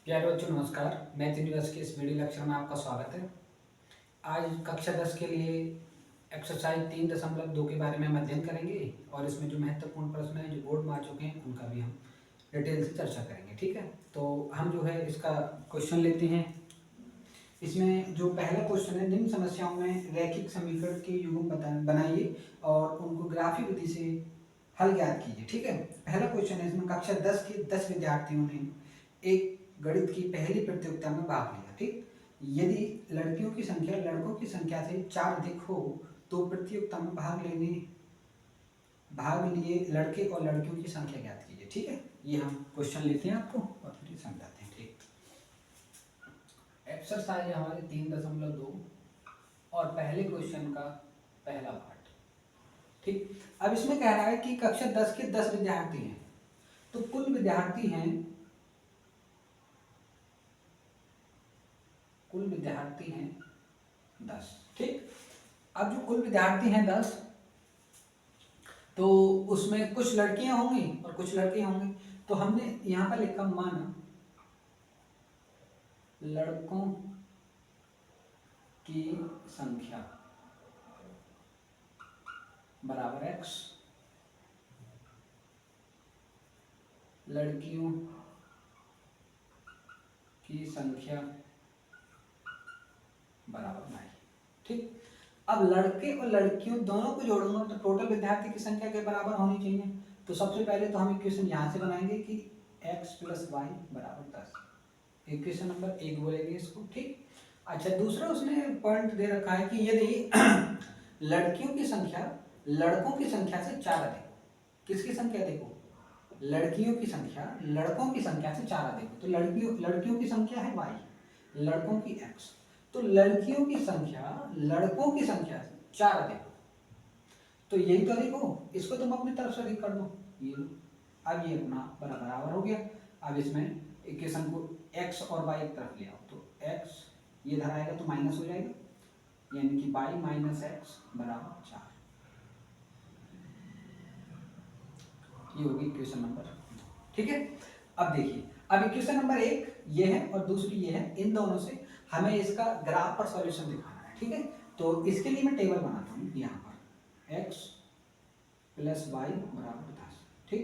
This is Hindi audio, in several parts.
प्यारे बच्चों नमस्कार। मैथ यूनिवर्स के इस वीडियो लेक्चर में आपका स्वागत है। आज कक्षा 10 के लिए एक्सरसाइज 3.2 के बारे में हम अध्ययन करेंगे और इसमें जो महत्वपूर्ण प्रश्न हैं जो बोर्ड में आ चुके हैं उनका भी हम डिटेल से चर्चा करेंगे। ठीक है, तो हम जो है इसका क्वेश्चन लेते हैं। इसमें जो पहला क्वेश्चन है, निम्न समस्याओं में रैखिक समीकरण के युग्म बनाइए और उनको ग्राफिक विधि से हल ज्ञात कीजिए। ठीक है, पहला क्वेश्चन है, इसमें कक्षा 10 के 10 विद्यार्थियों ने एक गणित की पहली प्रतियोगिता में भाग लिया। ठीक, यदि लड़कियों की संख्या लड़कों की संख्या से 4 अधिक हो तो प्रतियोगिता में भाग लिए लड़के और लड़कियों की संख्या ज्ञात कीजिए। ठीक है, ये हम क्वेश्चन लेते हैं आपको और फिर समझाते हैं। ठीक, एक्सरसाइज है हमारे 3.2 और पहले क्वेश्चन का पहला पार्ट। ठीक, अब इसमें कह रहा है कि कक्षा 10 के 10 विद्यार्थी हैं, तो कुल विद्यार्थी हैं 10। ठीक, अब जो कुल विद्यार्थी हैं 10, तो उसमें कुछ लड़कियां होंगी और कुछ लड़के होंगे। तो हमने यहां पर लिखा माना लड़कों की संख्या बराबर x, लड़कियों की संख्या बराबर 9। ठीक, अब लड़के और लड़कियों दोनों को जोड़ूंगा तो टोटल विद्यार्थी की संख्या के बराबर होनी चाहिए। तो सबसे पहले तो हम इक्वेशन यहाँ से बनाएंगे कि x + y बराबर 10। इक्वेशन नंबर 1 बोलेंगे इसको। ठीक, अच्छा, दूसरा उसने पॉइंट दे रखा है कि यदि लड़कियों की संख्या लड़कों की संख्या से 4 अधिक हो। किसकी संख्या देखो, लड़कियों की संख्या लड़कों की संख्या से 4 अधिक हो, तो लड़कियों की संख्या है y, लड़कों की x, तो लड़कियों की संख्या लड़कों की संख्या से 4 अधिक हो, तो यही तो देखो, इसको तुम अपनी तरफ से अधिक कर दो। ये अब ये अपना बराबर हो गया। अब इसमें इक्वेशन को x और y एक तरफ ले आओ, तो x ये इधर आएगा तो माइनस हो जाएगा, यानी कि y - x बराबर 4। ये होगी इक्वेशन नंबर 2। ठीक है, अब देखिए, अब इक्वेशन नंबर 1 ये है और दूसरी ये है, इन दोनों से हमें इसका ग्राफ पर सॉल्यूशन दिखाना है। ठीक है, तो इसके लिए मैं टेबल बनाता हूँ यहाँ पर x + y बराबर 10। ठीक,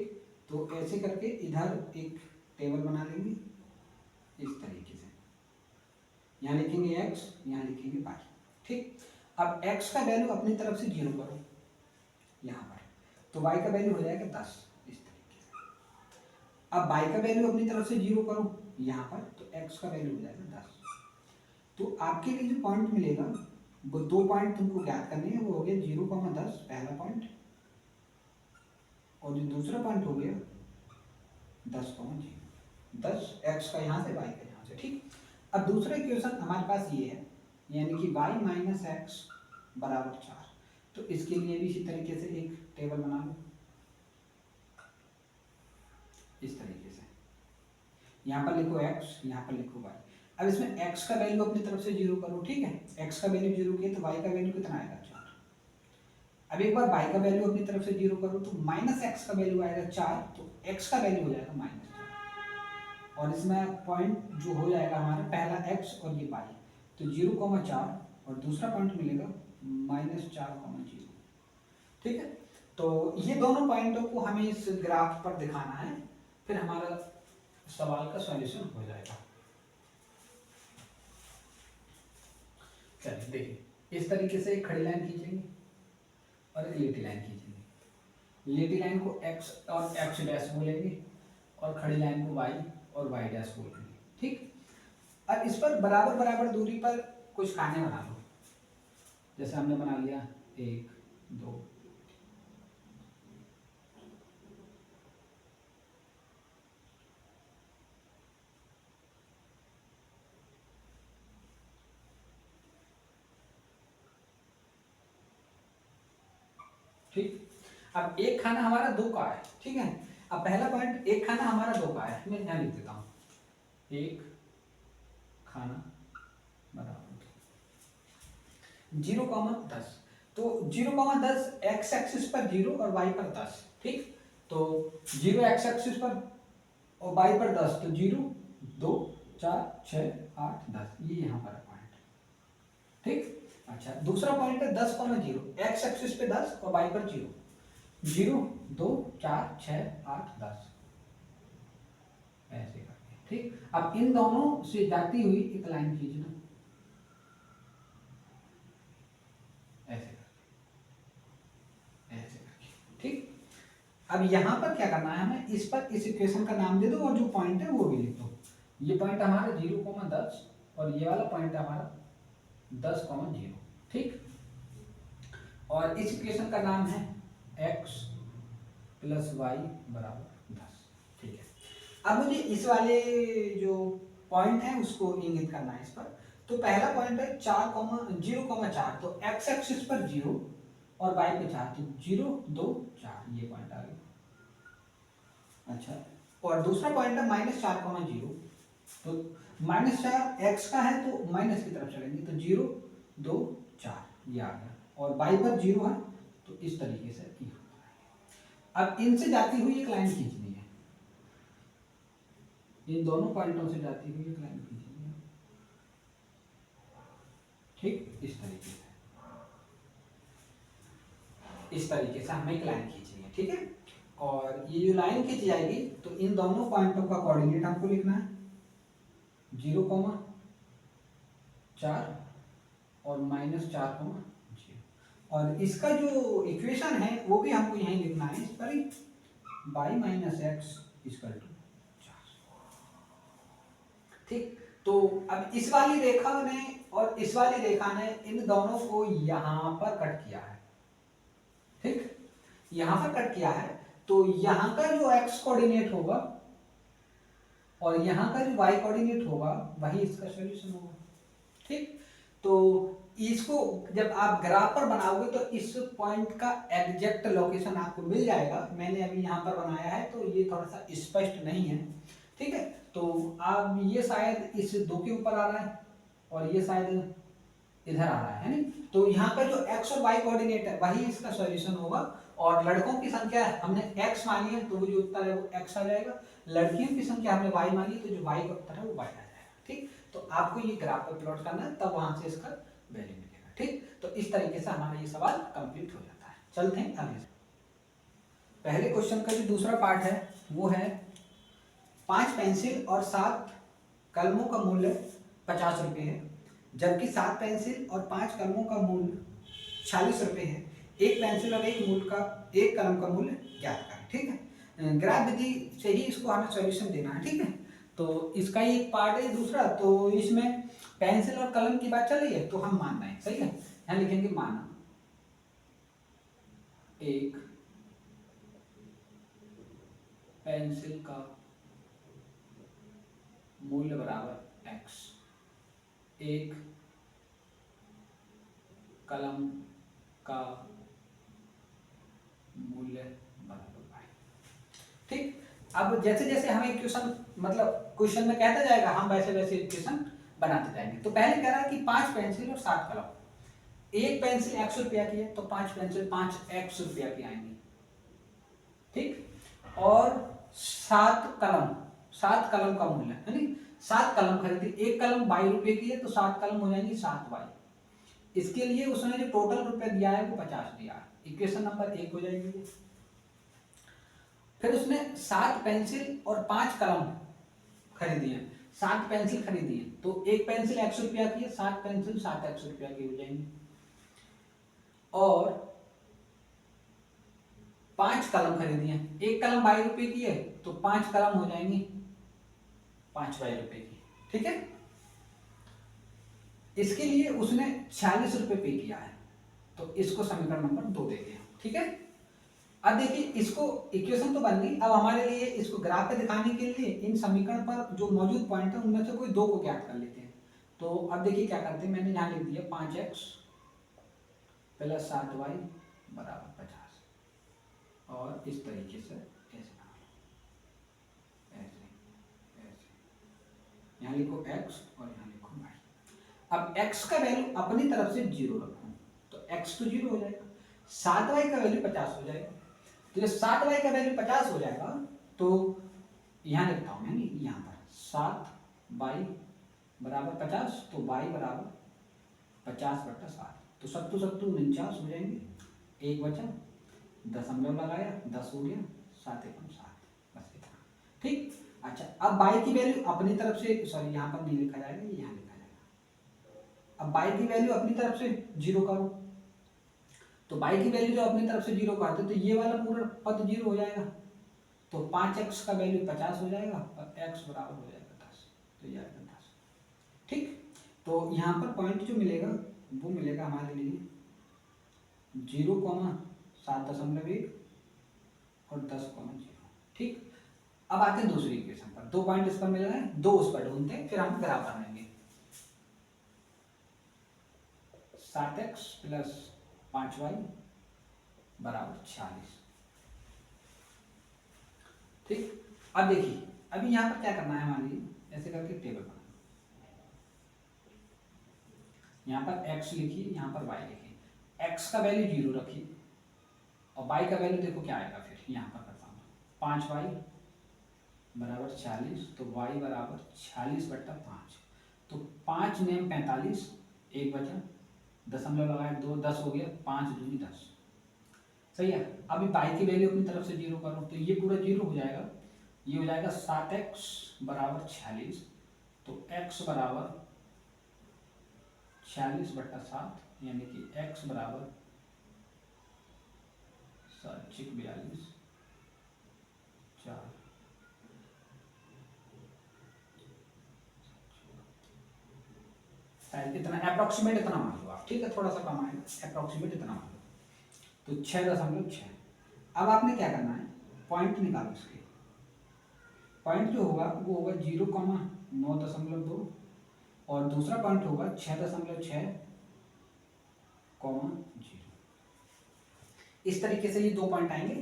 तो ऐसे करके इधर एक टेबल बना लेंगे इस तरीके से, यहाँ लिखेंगे x, यहाँ लिखेंगे y। ठीक, अब x का वैल्यू अपनी तरफ से 0 करो यहाँ पर, तो y का वैल्यू हो जाएगा 10 इस तरीके से। अब y का वैल्यू अपनी तरफ से 0 करो यहाँ पर, तो x का वैल्यू हो जाएगा 10। तो आपके लिए जो पॉइंट मिलेगा वो 2 पॉइंट तुमको ज्ञात करने हैं, वो हो गया 0,10 पहला पॉइंट, और जो दूसरा पॉइंट हो गया 10,0, 10 x का यहाँ से y का यहाँ से। ठीक, अब दूसरा इक्वेशन हमारे पास ये है, यानी कि y - x बराबर 4। तो इसके लिए भी इसी तरीके से एक टेबल बना लो इस तरीके से, यहाँ पर लिखो x, यहाँ पर लिखो y। अब इसमें x का वैल्यू अपनी तरफ से 0 करो। ठीक है, x का वैल्यू 0 किया तो y का वैल्यू कितना आएगा 4। अब एक बार y का वैल्यू अपनी तरफ से 0 करो तो -x का वैल्यू आएगा 4, तो x का वैल्यू हो जाएगा -4, और इसमें पॉइंट जो हो जाएगा हमारा पहला x और ये y, तो 0,4 और दूसरा पॉइंट मिलेगा -4,0। ठीक है, तो ये दोनों पॉइंटों को हमें इस ग्राफ पर दिखाना है, फिर हमारा सवाल का सॉल्यूशन हो जाएगा। चलिए देखिए, इस तरीके से एक खड़ी लाइन खींचेंगे और एक लेटी लाइन खींचेंगे। लेटी लाइन को x और x डैश बोलेंगे और खड़ी लाइन को y और y डैश बोलेंगे। ठीक, अब इस पर बराबर बराबर दूरी पर कुछ खाने बना लो, जैसे हमने बना लिया 1 2। ठीक, अब एक खाना हमारा 2 का है। ठीक है, अब पहला पॉइंट, एक खाना हमारा 2 का है, मैं यहाँ लिख देता हूँ, एक खाना बराबर 0,10, तो 0,10 x एक्सिस पर 0 और y पर 10। ठीक, तो 0 x एक्सिस पर और y पर 10, तो 0 2 4 6 8 10, ये यहाँ पर है पॉइंट। ठीक, अच्छा दूसरा पॉइंट है 10 0, एक्स एक्सिस पे 10 और वाई पर 0 0 2 4 6 8 10 ऐसे करके। ठीक, अब इन दोनों से जाती हुई एक लाइन खींचना ऐसे करके, ऐसे करके। ठीक, अब यहाँ पर क्या करना है हमें, इस पर इस इक्वेशन का नाम दे दो और जो पॉइंट है वो भी लिख दो। ये पॉइंट हमारा 0,10 और ये वाला पॉइंट हमारा 10,0। ठीक, और इस इक्वेशन का नाम है x प्लस वाई बराबर 10। ठीक है, अब मुझे इस वाले जो पॉइंट है उसको इंगित करना है इस पर। तो पहला पॉइंट है 0,4, तो x एक्सिस पर 0 और y पे 4, तो 0 2 4 ये पॉइंट आ गया। अच्छा, और दूसरा पॉइंट है -4,0, तो -4 x का है तो माइनस की तरफ चलेंगे, तो 0 2 4 ये आ गया, और y पर 0 है तो इस तरीके से ये होता है। अब इनसे जाती हुई एक लाइन खींचनी है, इन दोनों पॉइंटों से जाती हुई एक लाइन खींचनी है। ठीक, इस तरीके से, इस तरीके से हमें एक लाइन खींचनी है। ठीक है, और ये जो लाइन खींची जाएगी तो इन दोनों पॉइंटों का कोऑर्डिनेट हमको लिखना है 0,4 और -4,0, और इसका जो इक्वेशन है वो भी हमको यहीं लिखना है, इस पर y minus x equal to 4। ठीक, तो अब इस वाली रेखा ने और इस वाली रेखा ने इन दोनों को यहां पर कट किया है। ठीक, यहां पर कट किया है, तो यहां का जो x कोऑर्डिनेट होगा और यहां का जो y कोऑर्डिनेट होगा वही इसका सॉल्यूशन होगा। ठीक, तो इसको जब आप ग्राफ पर बनाओगे तो इस पॉइंट का एग्जैक्ट लोकेशन आपको मिल जाएगा। मैंने अभी यहाँ पर बनाया है तो ये थोड़ा सा स्पष्ट नहीं है। ठीक है, तो आप ये शायद इस 2 के ऊपर आ रहा है और ये शायद इधर आ रहा है नहीं, तो यहाँ पर जो x और y कोऑर्डिनेट है वही इसका सॉल्यूशन होगा। और लड़कों की संख्या हमने x मानी है तो वो जो उत्तर है वो x आ जाएगा, लड़कियों की संख्या हमने y मानी है तो जो y का उत्तर है वो y आ जाएगा। ठीक, तो आपको ये ग्राफ पर प्लॉट करना है, तब वहां से इसका वैल्यू मिलेगा। ठीक, तो इस तरीके से हमारा ये सवाल कंप्लीट हो जाता है। चलते हैं आगे। पहले क्वेश्चन का जो दूसरा पार्ट है वो है 5 पेंसिल और 7 कलमों का मूल्य 50 रुपये है, जबकि 7 पेंसिल और 5 कलमों का मूल्य 46 रुपये है। एक पेंसिल और एक कलम का मूल्य ज्ञात करें। ठीक है, ग्राफ विधि से ही इसको हमें सॉल्यूशन देना है। ठीक है, तो इसका ही एक पार्ट है दूसरा, तो इसमें पेंसिल और कलम की बात चल रही है तो हम मान रहे हैं। सही है, यहाँ लिखेंगे माना एक पेंसिल का मूल्य बराबर x, एक कलम का मूल्य बराबर y। ठीक, अब जैसे जैसे हमें इक्वेशन मतलब क्वेश्चन में कहता जाएगा हम वैसे वैसे इक्वेशन बनाते जाएंगे। तो पहले कह रहा है कि 5 पेंसिल और 7 कलम, एक पेंसिल 100 रुपया की है तो 5 पेंसिल 5x रुपया की आएंगी। ठीक, और 7 कलम का मूल्य है नहीं, 7 कलम खरीदी, एक कलम 22 रुपए की है तो 7 कलम हो जाएंगी 7y। इसके लिए उसने जो टोटल रुपए दिया है वो 50 दिया है, इक्वेशन नंबर 1 हो जाएगी। फिर उसने 7 पेंसिल और 5 कलम खरीदी है, 7 पेंसिल खरीदी है तो एक पेंसिल 100 रुपया की है, 7 पेंसिल 7x रुपया की हो जाएंगी, और 5 कलम खरीदी है, एक कलम 22 रुपए की है तो 5 कलम हो जाएंगी 5y रुपए की। ठीक है, इसके लिए उसने 46 रुपए पे किया है तो इसको समीकरण नंबर 2 दे दिया। ठीक है, अब देखिए इसको इक्वेशन तो बन गई, अब हमारे लिए इसको ग्राफ पे दिखाने के लिए इन समीकरण पर जो मौजूद पॉइंट है उनमें से कोई 2 को ज्ञात कर लेते हैं। तो अब देखिए क्या करते हैं, मैंने यहाँ लिख दिया 5x प्लस 7y बराबर 50, और इस तरीके से ऐसे यहाँ लिखो x और यहाँ लिखो y। अब x का वैल्यू अपनी तरफ से 0 रखो तो x तो 0 हो जाएगा, 7y का वैल्यू 50 हो जाएगा। तो जब 7y का वैल्यू 50 हो जाएगा तो यहाँ लिखता हूँ मैं यहाँ पर 7 वाई बराबर 50, तो वाई बराबर 50/7। तो सत्तू सत्तू 49 हो जाएंगे, एक बचा, दशमलव लगाया, 10 हो गया, 7 एकम 7, बस इतना। ठीक। अच्छा, अब बाई की वैल्यू अपनी तरफ से, सॉरी यहाँ पर नहीं लिखा जाएगा, ये यहाँ लिखा जाएगा। अब बाई की वैल्यू अपनी तरफ से 0 करो, तो बाई की वैल्यू जो अपनी तरफ से 0 करते तो ये वाला पूरा पद 0 हो जाएगा, तो 5x का वैल्यू 50 हो जाएगा और x बराबर हो जाएगा 10, तो ये आएगा 10। ठीक। तो यहाँ पर पॉइंट जो मिलेगा वो मिलेगा हमारे लिए 0,7.1 और 10,0। ठीक। अब आते हैं दूसरी इक्वेशन पर, 2 पॉइंट इस पर मिल रहे हैं, 2 उस पर ढूंढते हैं, फिर हम ग्राफ बनाएंगे। 7x + 5y बराबर 46। ठीक। अब देखिए, अभी यहाँ पर क्या करना है, हमारे लिए ऐसे करके टेबल बनाना, यहाँ पर x लिखिए, यहाँ पर y लिखिए, x का वैल्यू 0 रखिए और y का वैल्यू देखो क्या आएगा, फिर यहाँ पर करता हूँ 5y बराबर 40, तो y बराबर 40/5, तो 5 नेम 45, एक बचा, दशमलव लगाए 2, 10 हो गया, 5 दूनी 10। सही है। अभी y की वैल्यू अपनी तरफ से 0 करो, तो ये पूरा 0 हो जाएगा, ये हो जाएगा 7x बराबर 46, तो x बराबर 46/7, यानी कि x बराबर 7×42 4। शायद इतना अप्रोक्सीमेट इतना मान लो आप, ठीक है, थोड़ा सा कम आएगा, अप्रोक्सीमेट इतना मान लो, तो 6.6। अब आपने क्या करना है, पॉइंट निकालो इसके, पॉइंट जो होगा वो होगा 0,9.2 और दूसरा पॉइंट होगा 6.6,0। इस तरीके से ये 2 पॉइंट आएंगे।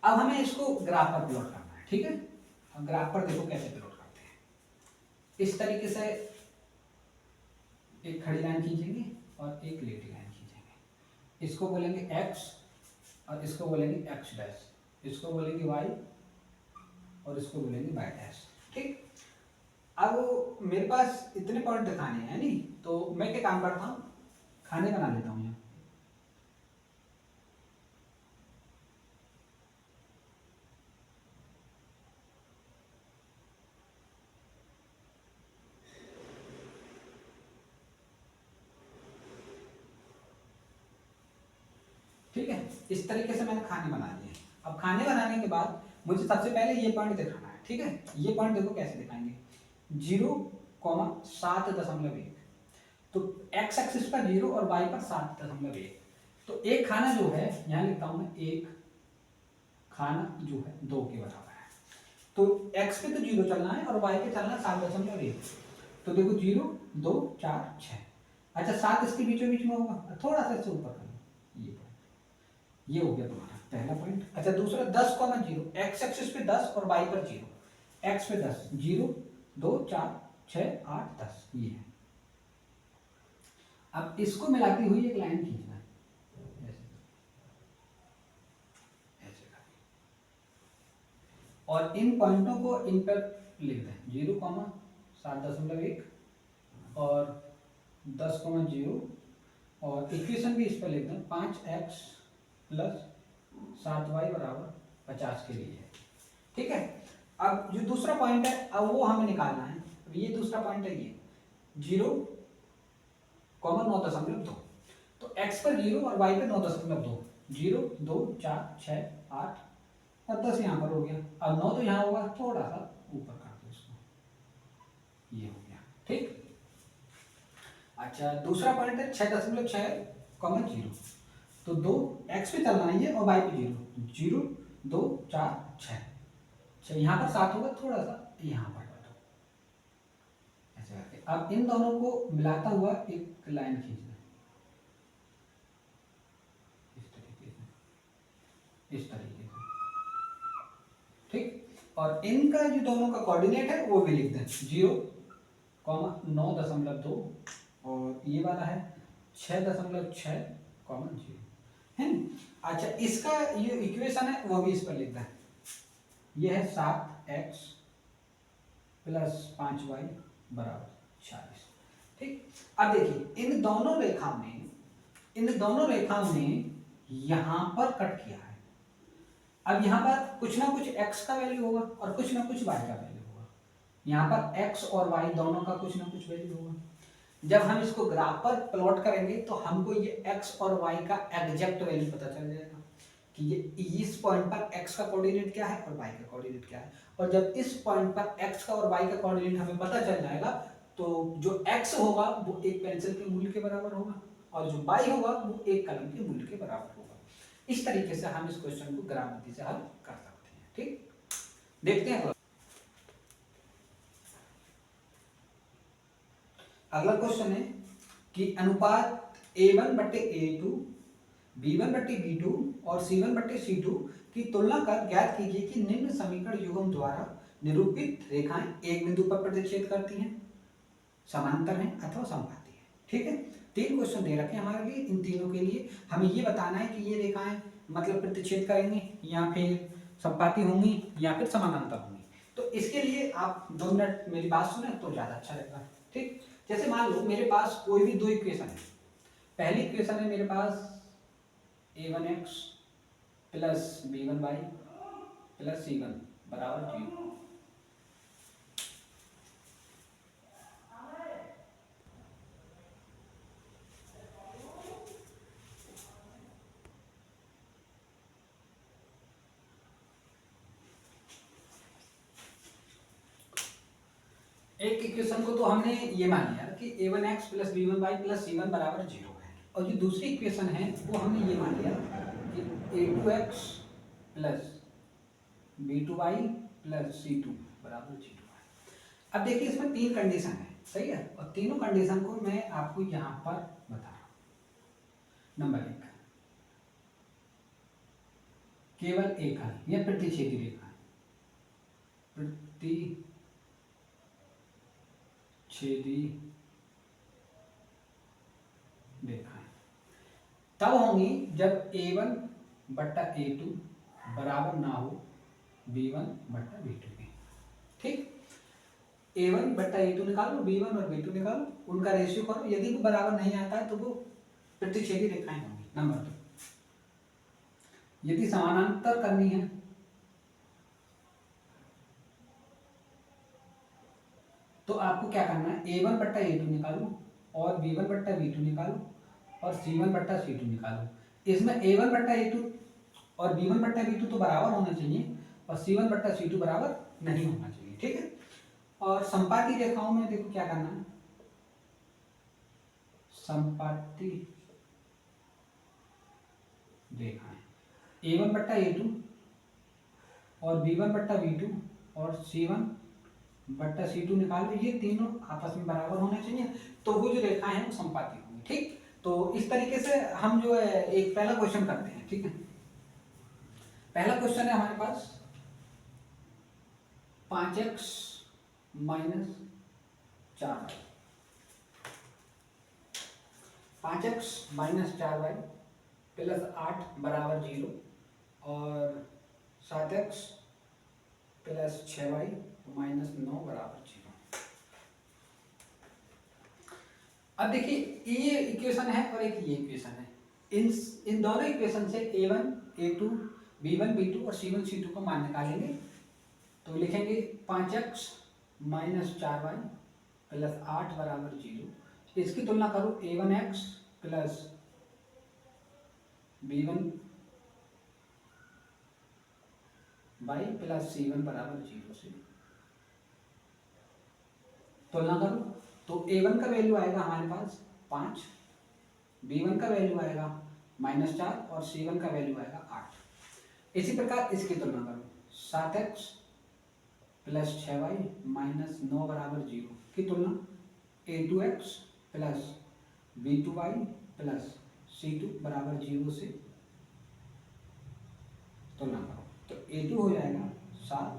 अब हमें इसको ग्राफ पर प्लॉट करना है, ठीक है। हम ग्राफ पर देखो कैसे प्लॉट करते हैं, इस तरीके से एक खड़ी लाइन खींचेंगे और एक लेटी लाइन खींचेंगे, इसको बोलेंगे x और इसको बोलेंगे x डैश, इसको बोलेंगे y और इसको बोलेंगे y डैश। ठीक। अब मेरे पास इतने पॉइंट दिखाने हैं नहीं, तो मैं क्या काम करता हूँ, खाने बना लेता हूँ यहाँ। ठीक है, इस तरीके से मैंने खाने बना लिए। अब खाने बनाने के बाद मुझे सबसे पहले ये पॉइंट दिखाना है, ठीक है। ये पॉइंट देखो कैसे दिखाएंगे, 0,7.1, तो x एक्सिस पर 0 और y पर 7.1, तो एक खाना जो है यहाँ लिखता हूँ मैं, एक खाना जो है 2 के बराबर है, तो x पे तो 0 चलना है और y पे चलना है 7.1, तो देखो 0 2 4 6। अच्छा, 7 इसके बीचों बीच में होगा, थोड़ा सा इससे ऊपर कर लो, ये हो गया तुम्हारा पहला पॉइंट। अच्छा, दूसरा 10,0, x एक्सिस पे 10 और y पर 0, x पे 10, 0 2 4 6 8 10, ये है। अब इसको मिलाती हुई एक लाइन खींचना है, ऐसे और इन पॉइंटों को इन पर लिख दें, 0,7.1 और 10,0 और इक्वेशन भी इस पर लिख दें, 5x + 7y बराबर 50 के लिए है। ठीक है। अब जो दूसरा पॉइंट है, अब वो हमें निकालना है। ये दूसरा पॉइंट है, ये 0,9.2, तो x पर 0 और y पर 9.2, 0 2 4 6 8 और 10 यहाँ पर हो गया, अब 9 तो यहाँ होगा, थोड़ा सा ऊपर कर दो इसको, ये हो गया। ठीक। अच्छा, दूसरा पॉइंट है 6.6, तो 2 x पे चलना है और y पे 0, 0 2 4 6, अच्छा यहाँ पर 7 होगा, थोड़ा सा यहाँ पर कर दो ऐसे करके। अब इन दोनों को मिलाता हुआ एक लाइन खींचना, इस तरीके से। ठीक। और इनका जो दोनों का कोऑर्डिनेट है वो भी लिख दें, 0,9.2 और ये वाला है 6.6, है ना। अच्छा, इसका ये इक्वेशन है वो भी इस पर लिख दें, ये है 7x + 5y बराबर 40। ठीक, अब देखिए इन दोनों रेखाओं ने यहां पर कट किया है। अब यहाँ पर कुछ ना कुछ x का वैल्यू होगा और कुछ ना कुछ y का वैल्यू होगा। यहाँ पर x और y दोनों का कुछ ना कुछ वैल्यू होगा। जब हम इसको ग्राफ पर प्लॉट करेंगे तो हमको ये x और y का एग्जैक्ट वैल्यू पता चल जाएगा कि ये इस पॉइंट पर x का कोऑर्डिनेट क्या है और y का कोऑर्डिनेट क्या है। और जब इस पॉइंट पर x का और y का कोऑर्डिनेट हमें पता चल जाएगा तो जो x होगा वो एक पेंसिल के मूल्य के बराबर होगा और जो y होगा वो एक कलम के मूल्य के बराबर होगा। इस तरीके से हम इस क्वेश्चन को ग्राफ विधि से हल कर सकते हैं। ठीक, देखते हैं अगला क्वेश्चन है कि अनुपात a1 बटे a2, b1 बटे b2 और c1 बटे c2 की तुलना कर ज्ञात कीजिए कि निम्न समीकरण युग्म द्वारा निरूपित रेखाएं एक बिंदु पर प्रतिच्छेद करती हैं, समांतर हैं अथवा समपाती हैं। ठीक है, 3 क्वेश्चन दे रखे हैं हमारे लिए। इन तीनों के लिए हमें ये बताना है कि ये रेखाएं मतलब प्रतिच्छेद करेंगी या फिर समपाती होंगी या फिर समानांतर होंगी। तो इसके लिए आप 2 मिनट मेरी बात सुने तो ज्यादा अच्छा रहेगा। ठीक, जैसे मान लो मेरे पास कोई भी 2 इक्वेशन है। पहली इक्वेशन है मेरे पास a1x plus b1y plus c1 बराबर 0। एक इक्वेशन को तो हमने ये मान लिया कि a1x plus b1y plus c1 बराबर 0 है और जो दूसरी इक्वेशन है वो हमने ये मान लिया कि a2x plus b2y plus c2 बराबर 0 है। अब देखिए इसमें 3 कंडीशन है, सही है, और तीनों कंडीशन को मैं आपको यहाँ पर बता रहा हूँ। नंबर 1, केवल एक है, यह प्रतिच्छेदी रेखा है, प्रतिच्छेदी रेखाएं तब होंगी जब a1 बट्टा a2 बराबर ना हो b1 बट्टा b2 के। ठीक, a1 बट्टा a2 निकालो, b1 और b2 निकालो, उनका रेशियो करो, यदि वो बराबर नहीं आता है तो वो प्रतिच्छेदी रेखाएं होंगी। नंबर 2, यदि समानांतर करनी है तो आपको क्या करना है, a1 बट्टा a2 निकालो और b1 बट्टा b2 निकालो और c1 बट्टा c2 निकालो। इसमें a1 बट्टा a2 और b1 बट्टा b2 तो बराबर होना चाहिए और c1 बट्टा c2 बराबर नहीं होना चाहिए। ठीक है, और समपाती रेखाओं में देखो क्या करना है, समपाती रेखाएं a1 बट्टा a2 और b1 बट्टा b2 और c1 बट्टा c2 निकालो, ये तीनों आपस में बराबर होने चाहिए तो वो जो रेखाएं हैं वो समपाती होंगी। ठीक, तो इस तरीके से हम जो है एक पहला क्वेश्चन करते हैं। ठीक है, पहला क्वेश्चन है हमारे पास 5x minus 4y, 5x minus 4y plus 8 बराबर 0 और 7x प्लस 6y माइनस 9 बराबर 0। अब देखिए ये इक्वेशन है और एक ये इक्वेशन है। इन दोनों इक्वेशन से a1 a2 b1 b2 और c1 c2 को मान निकालेंगे तो लिखेंगे 5x माइनस 4y प्लस 8 बराबर 0। इसकी तुलना करो a1x plus b1 y plus c1 बराबर 0 से तुलना करो तो a1 का वैल्यू आएगा हमारे पास 5, b1 का वैल्यू आएगा -4 और c1 का वैल्यू आएगा 8। इसी प्रकार इसकी तुलना करो 7x प्लस 6y माइनस 9 बराबर 0 की तुलना a2x plus b2y plus c2 बराबर 0 से तुलना करो तो a2 हो जाएगा 7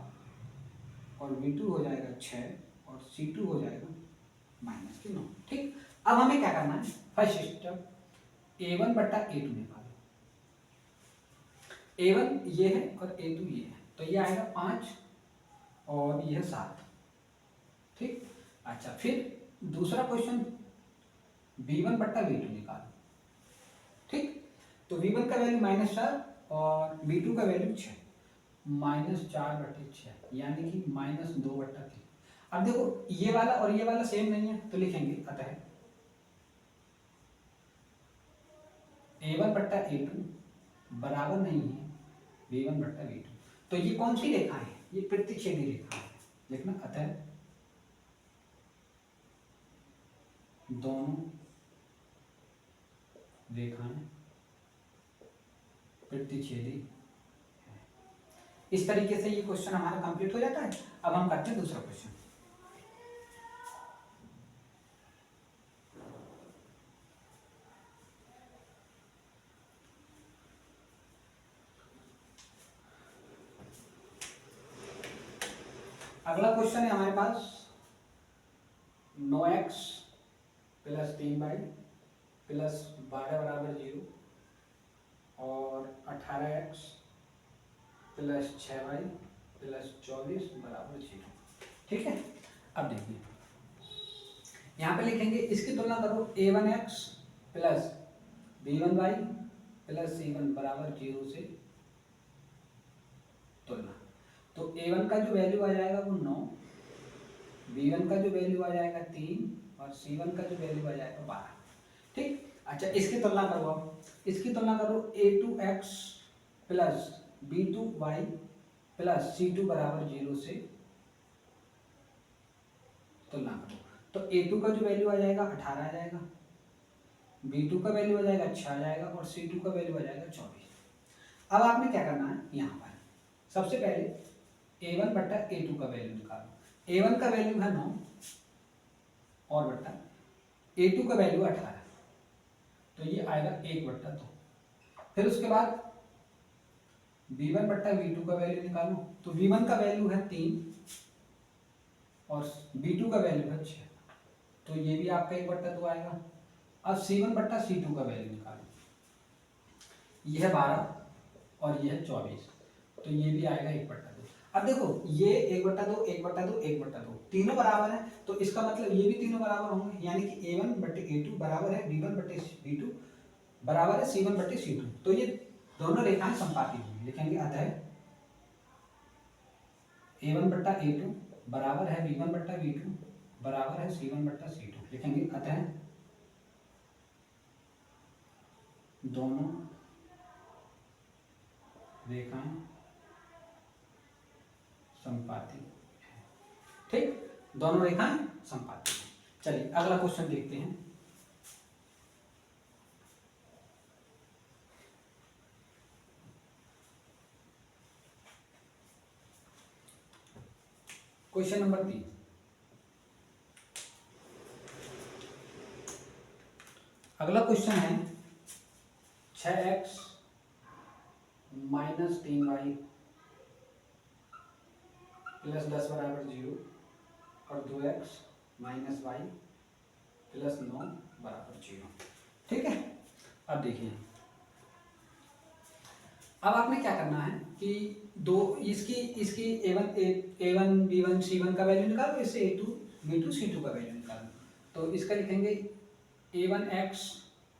और b2 हो जाएगा 6 और c2 हो जाएगा -9। ठीक, अब हमें क्या करना है, फर्स्ट स्टेप a1 बट्टा a2 निकालो। a1 ये है और a2 ये है तो ये आएगा 5 और यह 7। ठीक, अच्छा, फिर दूसरा क्वेश्चन v1 बट्टा v2 निकालो। ठीक, तो v1 का वैल्यू -4 और v2 का वैल्यू 6, -4/6 यानी कि -2/3। अब देखो ये वाला और ये वाला सेम नहीं है, तो लिखेंगे अतः a1 बट्टा a2 बराबर नहीं है v1 बट्टा v2। तो ये कौन सी रेखा है? ये प्रतिच्छेदी रेखा है। लिखना अतः दोनों रेखाएं प्रतिच्छेदी है। इस तरीके से ये क्वेश्चन हमारा कंप्लीट हो जाता है। अब हम करते हैं दूसरा क्वेश्चन। अगला क्वेश्चन है हमारे पास 9x + 3y + 12 = 0 और 18x + 6y + 24 = 0। ठीक है, अब देखिए यहाँ पे लिखेंगे, इसकी तुलना करो a1x + b1y + c1 = 0 से तुलना। तो a1 का जो वैल्यू आ जाएगा वो 9, b1 का जो वैल्यू आ जाएगा 3 और c1 का जो वैल्यू आ जाएगा 12। ठीक, अच्छा इसकी तुलना करो। अब इसकी तुलना करो a2x + b2y + c2 = 0 से तुलना करो। तो a2 का जो वैल्यू आ जाएगा 18 आ जाएगा, b2 का वैल्यू आ जाएगा 6 आ जाएगा और c2 का वैल्यू आ जाएगा 24। अब आपने क्या करना है, यहाँ पर सबसे पहले a1 बट्टा a2 का वैल्यू निकालो। a1 का वैल्यू है 9 और बट्टा a2 का वैल्यू 18, तो ये आएगा 1/2। फिर उसके बाद v1 बट्टा v2 का वैल्यू निकालो। तो v1 का वैल्यू है 3 और v2 का वैल्यू है 6, तो ये भी आपका 1/2 आएगा। अब c1 बट्टा c2 का वैल्यू निकालो। यह है 12 और यह है 24, तो ये भी आएगा 1/2। अब देखो ये 1/2 1/2 1/2 तीनों बराबर है, तो इसका मतलब ये भी तीनों बराबर होंगे, यानी कि a1 बट्टे a2 बराबर है b1 बट्टे b2 बराबर है c1 बट्टे c2। तो ये दोनों रेखाएं संपाती होंगी। लिखेंगे अतः a1 बट्टा a2 बराबर है b1 बट्टा b2 बराबर है c1 बट्टा c2। लिखेंगे अतः दोनों रेखाएं संपाती है। ठीक, दोनों रेखाएं संपाती है। चलिए अगला क्वेश्चन देखते हैं। Question number 3। अगला क्वेश्चन है 6x - 3y + 10 = 0 और 2x - y + 9 = 0। ठीक है, अब देखिए, अब आपने क्या करना है कि दो इसकी a1 b1 c1 का वैल्यू निकालो, इससे a2 b2 c2 का वैल्यू निकालो। तो इसका लिखेंगे a1x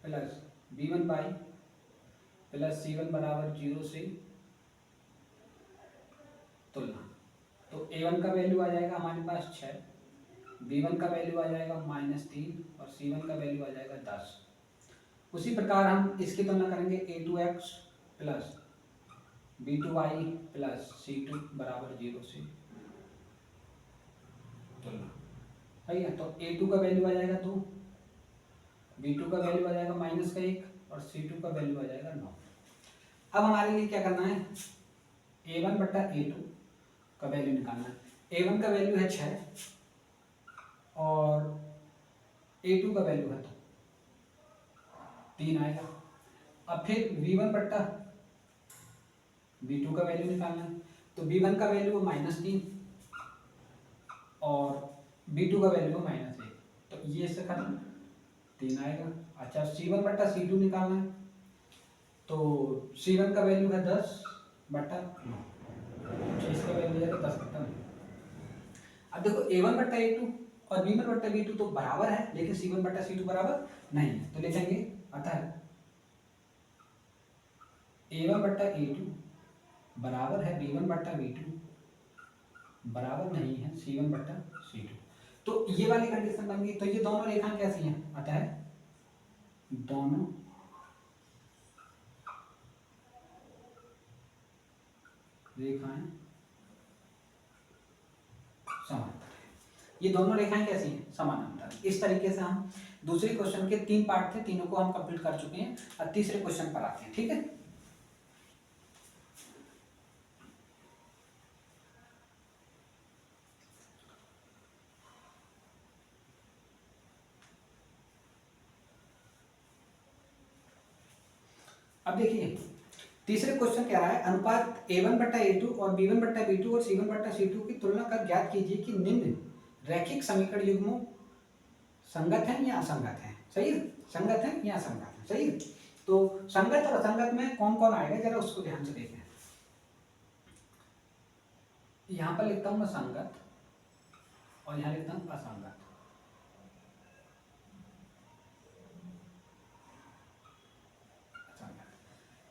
+ b1y + c1 = 0 से तुलना। तो a1 का वैल्यू आ जाएगा हमारे पास 6, b1 का वैल्यू आ जाएगा -3 और c1 का वैल्यू आ जाएगा 10। उसी प्रकार हम इसकी तुलना करेंगे a2x + b2y + c2 = 0 से तुलना। सही है, तो a2 का वैल्यू आ जाएगा 2, b2 का वैल्यू आ जाएगा -1 और c2 का वैल्यू आ जाएगा 9। अब हमारे लिए क्या करना है, a1 बट्टा a2 का वैल्यू निकालना है। a1 का वैल्यू है 6 और a2 का वैल्यू है 3 आएगा। अब फिर v1 बट्टा b2 का वैल्यू निकालना है। तो b1 का वैल्यू है -3 और b2 का वैल्यू है -1, तो ये इससे खत्म 3 आएगा। अच्छा c1 बट्टा c2 निकालना है। तो c1 का वैल्यू है 10/9, तो इसका वैल्यू है 10/9। अब देखो a1 बट्टा a2 और B1 बट्टा B2 तो बराबर है, लेकिन C1 बट्टा C2 बराबर नहीं है, तो लिखेंगे अतः A1 बट्टा A2 बराबर है B1 बट्टा B2 बराबर नहीं है C1 बट्टा C2। तो ये वाली कंडीशन बन गई। तो ये दोनों रेखाएं कैसी हैं? अतः दोनों रेखाएं समांतर है। ये दोनों रेखाएं कैसी हैं? समानांतर। इस तरीके से हम दूसरे क्वेश्चन के 3 पार्ट थे, तीनों को हम कंप्लीट कर चुके हैं। अब तीसरे क्वेश्चन पर आते हैं, ठीक है। अब देखिए तीसरे क्वेश्चन कह रहा है अनुपात A1 बट्टा A2 और B1 बट्टा B2 और C1 बट्टा C2 की तुलना कर ज्ञात कीजिए कि निम्न रैखिक समीकरण युग्मों संगत हैं या असंगत हैं। सही है, संगत हैं या असंगत हैं। सही है, तो संगत और असंगत में कौन कौन आएगा जरा उसको ध्यान से देखें। यहां पर लिखता हूं मैं संगत और यहां लिखता हूं असंगत।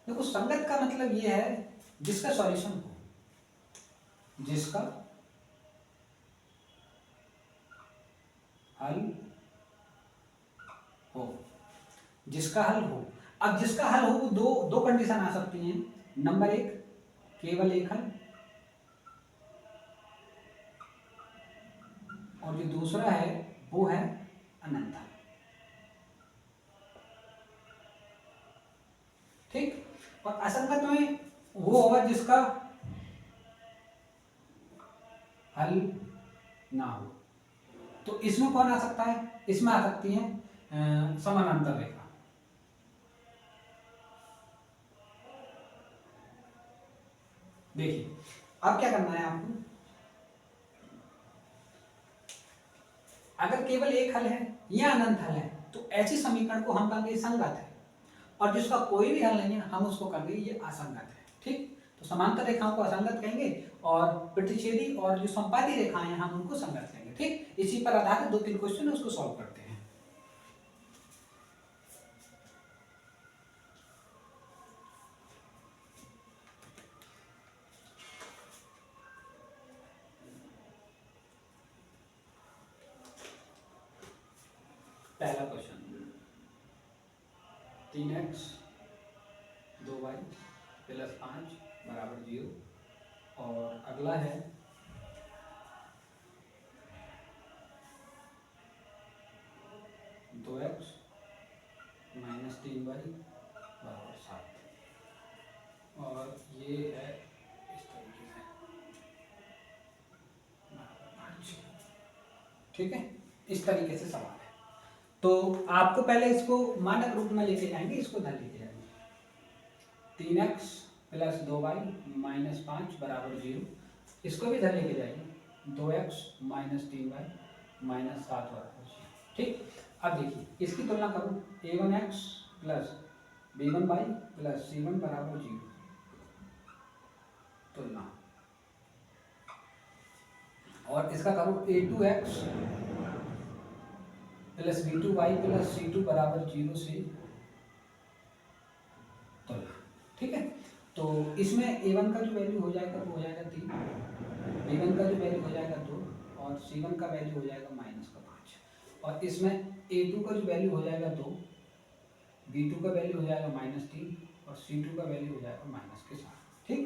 देखो संगत का मतलब ये है जिसका सॉल्यूशन हो, जिसका हल हो, जिसका हल हो। अब जिसका हल हो वो दो कंडीशन आ सकती हैं। नंबर 1 केवल एक हल, और जो दूसरा है वो है अनंत हल। ठीक, और असंगत में वो होगा जिसका हल ना हो। तो इसमें कौन आ सकता है? इसमें आ सकती है समानांतर रेखा। देखिए अब क्या करना है आपको, अगर केवल एक हल है या अनंत हल है तो ऐसी समीकरण को हम कहेंगे संगत है, और जिसका कोई भी हल नहीं है हम उसको कहेंगे ये असंगत है। ठीक, तो समांतर रेखाओं को असंगत कहेंगे और प्रतिच्छेदी और जो संपाती रेखाएं हैं हम उनको संगत कहेंगे। ठीक, इसी पर आधारित 2-3 क्वेश्चन है उसको सॉल्व करते हैं। पहला क्वेश्चन 3x 2y + 5 = 0, और अगला है 2x - 3y = 7, और ये है इस तरीके से 5। ठीक है, इस तरीके से सवाल है। तो आपको पहले इसको मानक रूप में लेके जाएंगे, इसको इधर लेके जाएंगे। 3x + 2y - 5 = 0, इसको भी इधर लेके जाएंगे। 2x - 3y - 7 = 0। ठीक, अब देखिए इसकी तुलना करूं, a1x + b1y + c1 = 0, तुलना, और इसका करूं a2x + b2y + c2 = 0 से तुलना। ठीक है, तो इसमें a1 का जो वैल्यू हो जाएगा वो हो जाएगा 3, b1 का जो वैल्यू हो जाएगा 2, और c1 का वैल्यू हो जाएगा -5, और इसमें a2 का जो वैल्यू हो जाएगा 2, b2 का वैल्यू हो जाएगा -3, और c2 का वैल्यू हो जाएगा माइनस के साथ। ठीक,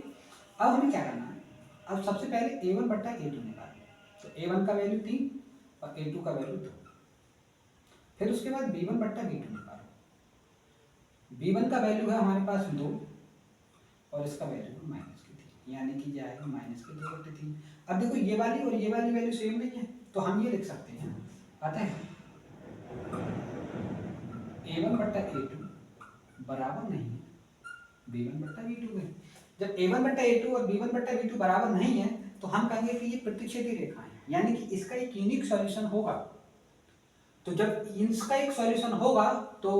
अब हमें क्या करना है, अब सबसे पहले a1 बट्टा a2 निकालें। तो a1 का वैल्यू 3 और a2 का वैल्यू 2, फिर उसके बाद b1 बट्टा b2 निकालो। b1 का वैल्यू है हमारे पास 2 और इसका वैल्यू है -3, यानी कि जाएगा -2/3। अब देखो ये वाली और ये वाली वैल्यू सेम नहीं है, तो हम ये लिख सकते हैं, अतः a1 बट्टा a2 बराबर नहीं है b1 बट्टा b2 में। जब a1 बट्टा a2 और b1 बट्टा b2 बराबर नहीं है तो हम कहेंगे कि ये प्रतिच्छेदी रेखा है, यानी कि इसका एक यूनिक सॉल्यूशन होगा। तो जब इसका एक सॉल्यूशन होगा तो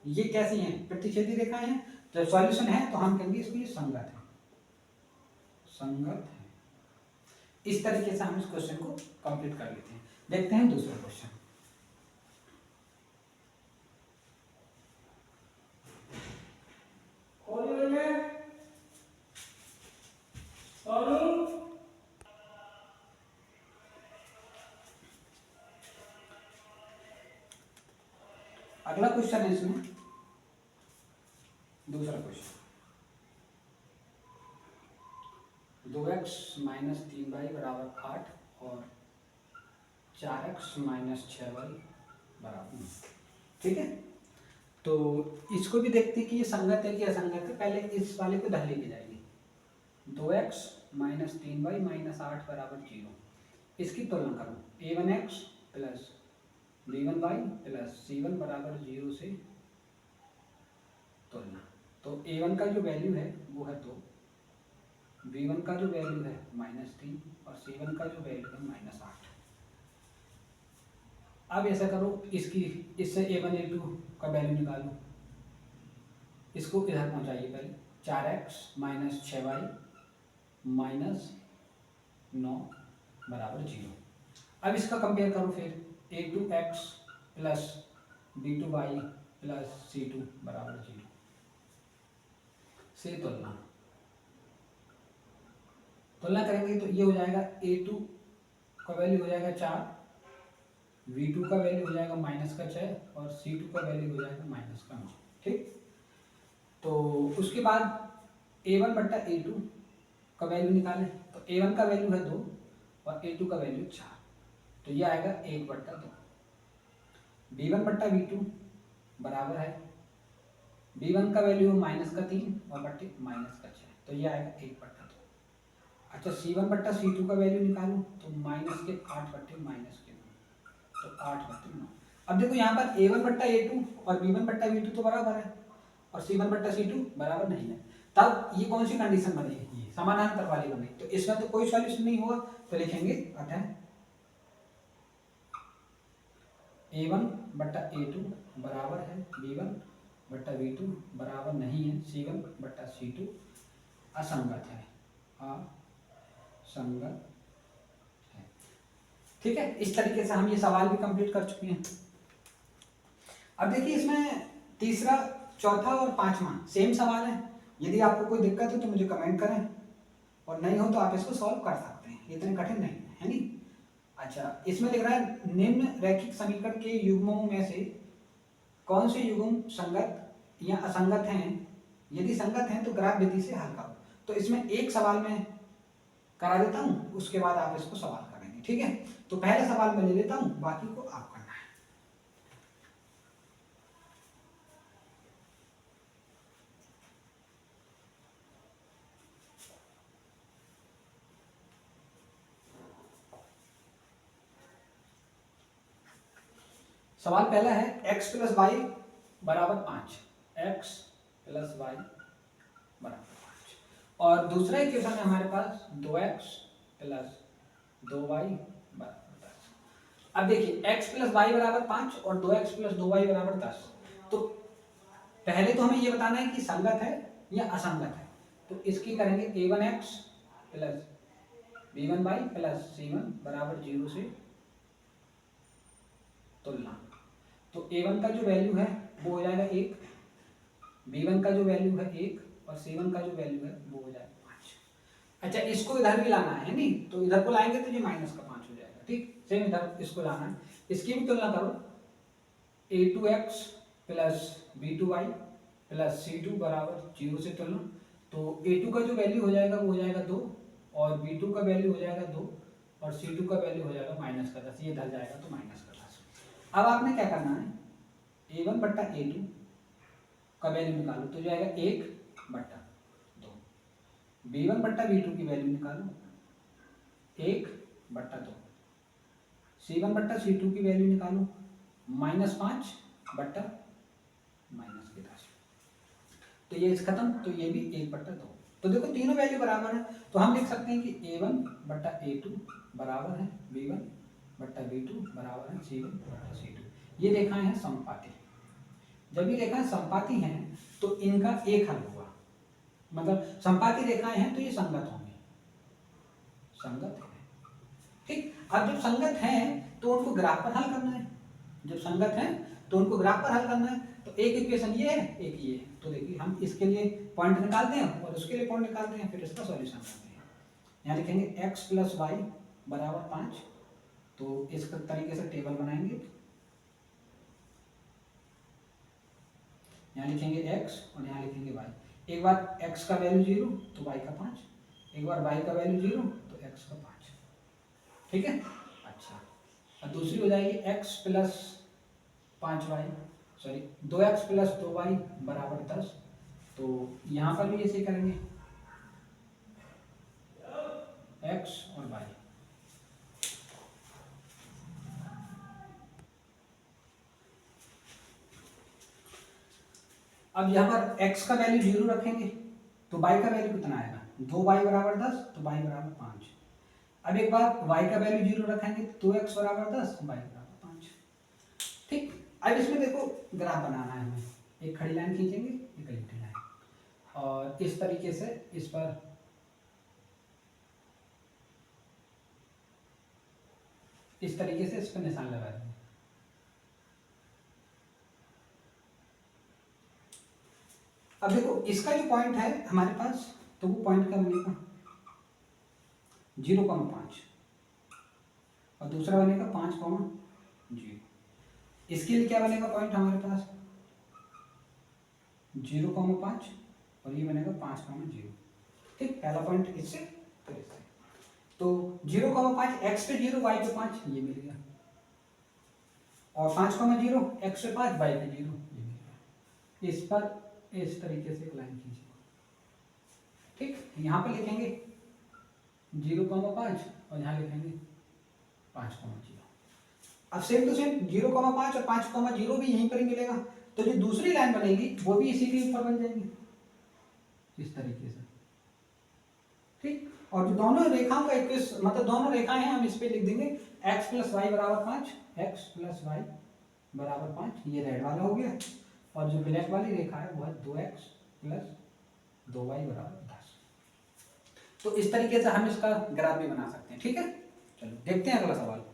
ये कैसी हैं? प्रतिच्छेदी रेखाएं हैं। जब सॉल्यूशन है तो हम कहेंगे इसको ये संगत है, संगत है। इस तरीके से हम इस क्वेश्चन को कंप्लीट कर लेते हैं। देखते हैं दूसरा क्वेश्चन। अगला क्वेश्चन है इसमें दूसरा क्वेश्चन, 2x माइनस 3y बराबर 8 और 4x माइनस 6y बराबर 9। ठीक है, तो इसको भी देखते हैं कि ये संगत है कि असंगत है। पहले इस वाले को इधर लेके जाएंगे, 2x माइनस 3y माइनस 8 बराबर 0। इसकी तुलना करो, a1x plus b1y plus c1 बराबर 0 से तुलना। तो a1 का जो वैल्यू है वो है 2, b1 का जो वैल्यू है -3 और c1 का जो वैल्यू है -8। अब ऐसा करो, इससे a1 a2 का वैल्यू निकालो, इसको इधर पहुंचाइए पहले, 4x माइनस 6y माइनस 9 बराबर 0। अब इसका कंपेयर करो फिर, a2x plus b2y plus c2 बराबर 0 से तुलना करेंगे तो ये हो जाएगा, a2 का वैल्यू हो जाएगा 4, v2 का वैल्यू हो जाएगा -6 और c2 का वैल्यू हो जाएगा -9। ठीक, तो उसके बाद a1 बट्टा a2 का वैल्यू निकालें, तो a1 का वैल्यू है 2 और a2 का वैल्यू 4, तो ये आएगा 1 बट्टा 2। b1 बट्टा b2 बराबर है, b1 का वैल्यू -3 और बट्टे -6, तो ये आएगा 1 बट्टा 2। अच्छा, c1 बट्टा c2 का वैल्यू निकालूं तो -8 बट्टे -9, तो 8 बट्टे 9। अब देखो यहाँ पर a1 बट्टा a2 और b1 बट्टा b2 तो बराबर है और c1 बट्टा c2 बराबर नहीं है, तब ये कौन सी कंडीशन बनेगी, ये समानांतर वाली बनेगी। तो इसमें तो कोई सॉल्यूशन नहीं होगा, तो लिखेंगे अतः a1 बट्टा a2 बराबर है b1 बट्टा b2 बराबर नहीं है c1 बट्टा c2, असंगत है, असंगत है। ठीक है, इस तरीके से हम ये सवाल भी कंप्लीट कर चुके हैं। अब देखिए इसमें तीसरा, चौथा और पांचवा सेम सवाल है। यदि आपको कोई दिक्कत हो तो मुझे कमेंट करें, और नहीं हो तो आप इसको सॉल्व कर सकते हैं, इतने कठिन नहीं है नहीं। अच्छा, इसमें लिख रहा है निम्न रैखिक समीकरण के युग्मों में से कौन से युग्म संगत या असंगत हैं, यदि संगत हैं तो ग्राफ विधि से हल करो। तो इसमें एक सवाल मैं करा देता हूँ, उसके बाद आप इसको सवाल करेंगे। ठीक है, तो पहला सवाल मैं ले लेता हूँ, बाकी को आप करना है। सवाल पहला है x प्लस वाई बराबर 5, x प्लस वाई बराबर 5, और दूसरा इक्वेशन है हमारे पास 2x प्लस 2y बराबर 10। अब देखिए x प्लस वाई बराबर 5 और 2x प्लस 2y बराबर 10। तो पहले तो हमें ये बताना है कि संगत है या असंगत है। तो इसकी करेंगे a1x plus b1y plus c1 बराबर 0 से तुलना। तो a1 का जो वैल्यू है वो हो जाएगा 1, b1 का जो वैल्यू है 1 और c1 का जो वैल्यू है वो हो जाएगा 5। अच्छा, इसको इधर भी लाना है नहीं, तो इधर को लाएंगे तो ये -5 हो जाएगा। ठीक, सेम इधर इसको लाना है। इसकी भी तुलना करो, a2x plus b2y plus c2 बराबर 0 से तुलना। तो a2 का जो वैल्यू हो जाएगा वो हो जाएगा 2 और b2 का वैल्यू हो जाएगा 2 और c2 का वैल्यू हो जाएगा -10, ये इधर जाएगा तो -10। अब आपने क्या करना है, a1 बट्टा a2 का वैल्यू निकालो, तो जाएगा 1 बट्टा 2, b1 बट्टा b2 की वैल्यू निकालो 1 बट्टा 2, c1 बट्टा c2 की वैल्यू निकालो -5 बट्टा -10। तो ये खत्म, तो ये भी 1 बट्टा 2। तो देखो तीनों वैल्यू बराबर है, तो हम लिख सकते हैं कि a1 बट्टा a2 बराबर है b1 बट्टा b2 बराबर है c1 बट्टा c2। ये रेखाएं हैं समपाती। जब ये रेखाएं समपाती हैं तो इनका एक हल होगा, मतलब समपाती रेखाएं हैं तो ये संगत होंगे, संगत है। ठीक, अब जब संगत हैं तो उनको ग्राफ पर हल करना है, जब संगत हैं तो उनको ग्राफ पर हल करना है। तो एक इक्वेशन ये है, एक ये है, तो देखिए हम इसके लिए पॉइंट निकालते हैं और उसके लिए पॉइंट निकालते हैं, फिर इसका सॉल्यूशन करते हैं। यहाँ लिखेंगे x + y = 5, तो इस तरीके से टेबल बनाएंगे। यहाँ लिखेंगे x और यहाँ लिखेंगे y। एक बार x का वैल्यू 0 तो y का 5, एक बार y का वैल्यू 0 तो x का 5। ठीक है, अच्छा, और दूसरी हो जाएगी x + 5y, sorry 2x + 2y = 10, तो यहाँ पर भी ऐसे करेंगे x और y। अब यहाँ पर x का वैल्यू 0 रखेंगे तो y का वैल्यू कितना आएगा, 2y = 10, तो y = 5। अब एक बार y का वैल्यू 0 रखेंगे तो 2x = 10, y = 5। ठीक, अब इसमें देखो ग्राफ बनाना है हमें, एक खड़ी लाइन खींचेंगे, एक लिखी लाइन, और इस तरीके से इस पर इस पर निशान लगा देंगे। अब देखो इसका जो पॉइंट है हमारे पास, तो वो पॉइंट का बनेगा 0,5 और दूसरा बनेगा 5,0। इसके लिए क्या बनेगा पॉइंट हमारे पास 0,5 और ये बनेगा 5,0। ठीक, पहला पॉइंट इससे फिर इससे, तो 0,5 x पे 0 y पे 5 ये मिल गया, और 5,0 x पे 5 y पे 0 ये मिल गया। इस पर इस तरीके से एक लाइन खींचिए। ठीक, यहाँ पे लिखेंगे 0,5 और यहाँ लिखेंगे 5,0। अब सेम टू सेम 0,5 और 5,0 भी यहीं पर ही मिलेगा, तो जो दूसरी लाइन बनेगी वो भी इसी के ऊपर बन जाएगी इस तरीके से। ठीक, और जो दोनों रेखाओं का मतलब दोनों रेखाएं हैं, हम इस पे लिख देंगे x + y = 5, x + y = 5, ये रेड वाला हो गया, और जो ब्लैक वाली रेखा है वो है 2x + 2y = 10। तो इस तरीके से हम इसका ग्राफ भी बना सकते हैं। ठीक है, चलो देखते हैं अगला सवाल।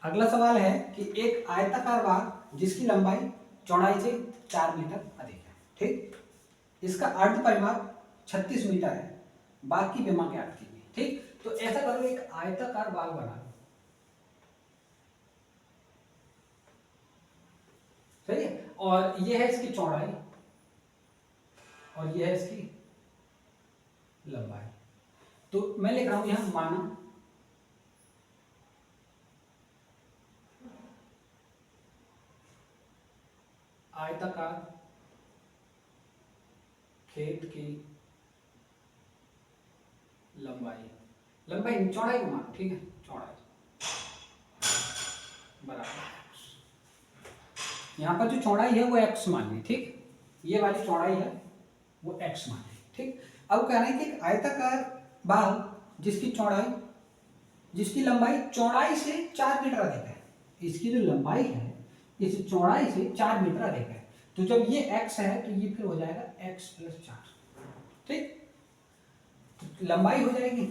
अगला सवाल है कि एक आयताकार बाग जिसकी लंबाई चौड़ाई से 4 मीटर अधिक है। ठीक, इसका अर्ध परिमाप 36 मीटर है, बाग की विमा ज्ञात कीजिए। ठीक, तो ऐसा करो, एक आयताकार बाग बना लो, सही है, और ये है इसकी चौड़ाई और ये है इसकी लंबाई। तो मैं लिख रहा हूं यहां माना आयताकार खेत की लंबाई चौड़ाई को मान, ठीक है, चौड़ाई बराबर, यहाँ पर जो चौड़ाई है वो x मान ली। ठीक, ये वाली चौड़ाई है वो x मान ली। ठीक, अब कह रहे हैं कि एक आयताकार बाग जिसकी लंबाई चौड़ाई से 4 मीटर अधिक है, इसकी जो लंबाई है इस चौड़ाई से 4 मीटर अधिक है, तो जब ये x है तो ये फिर हो जाएगा x + 4। ठीक, तो लंबाई हो जाएगी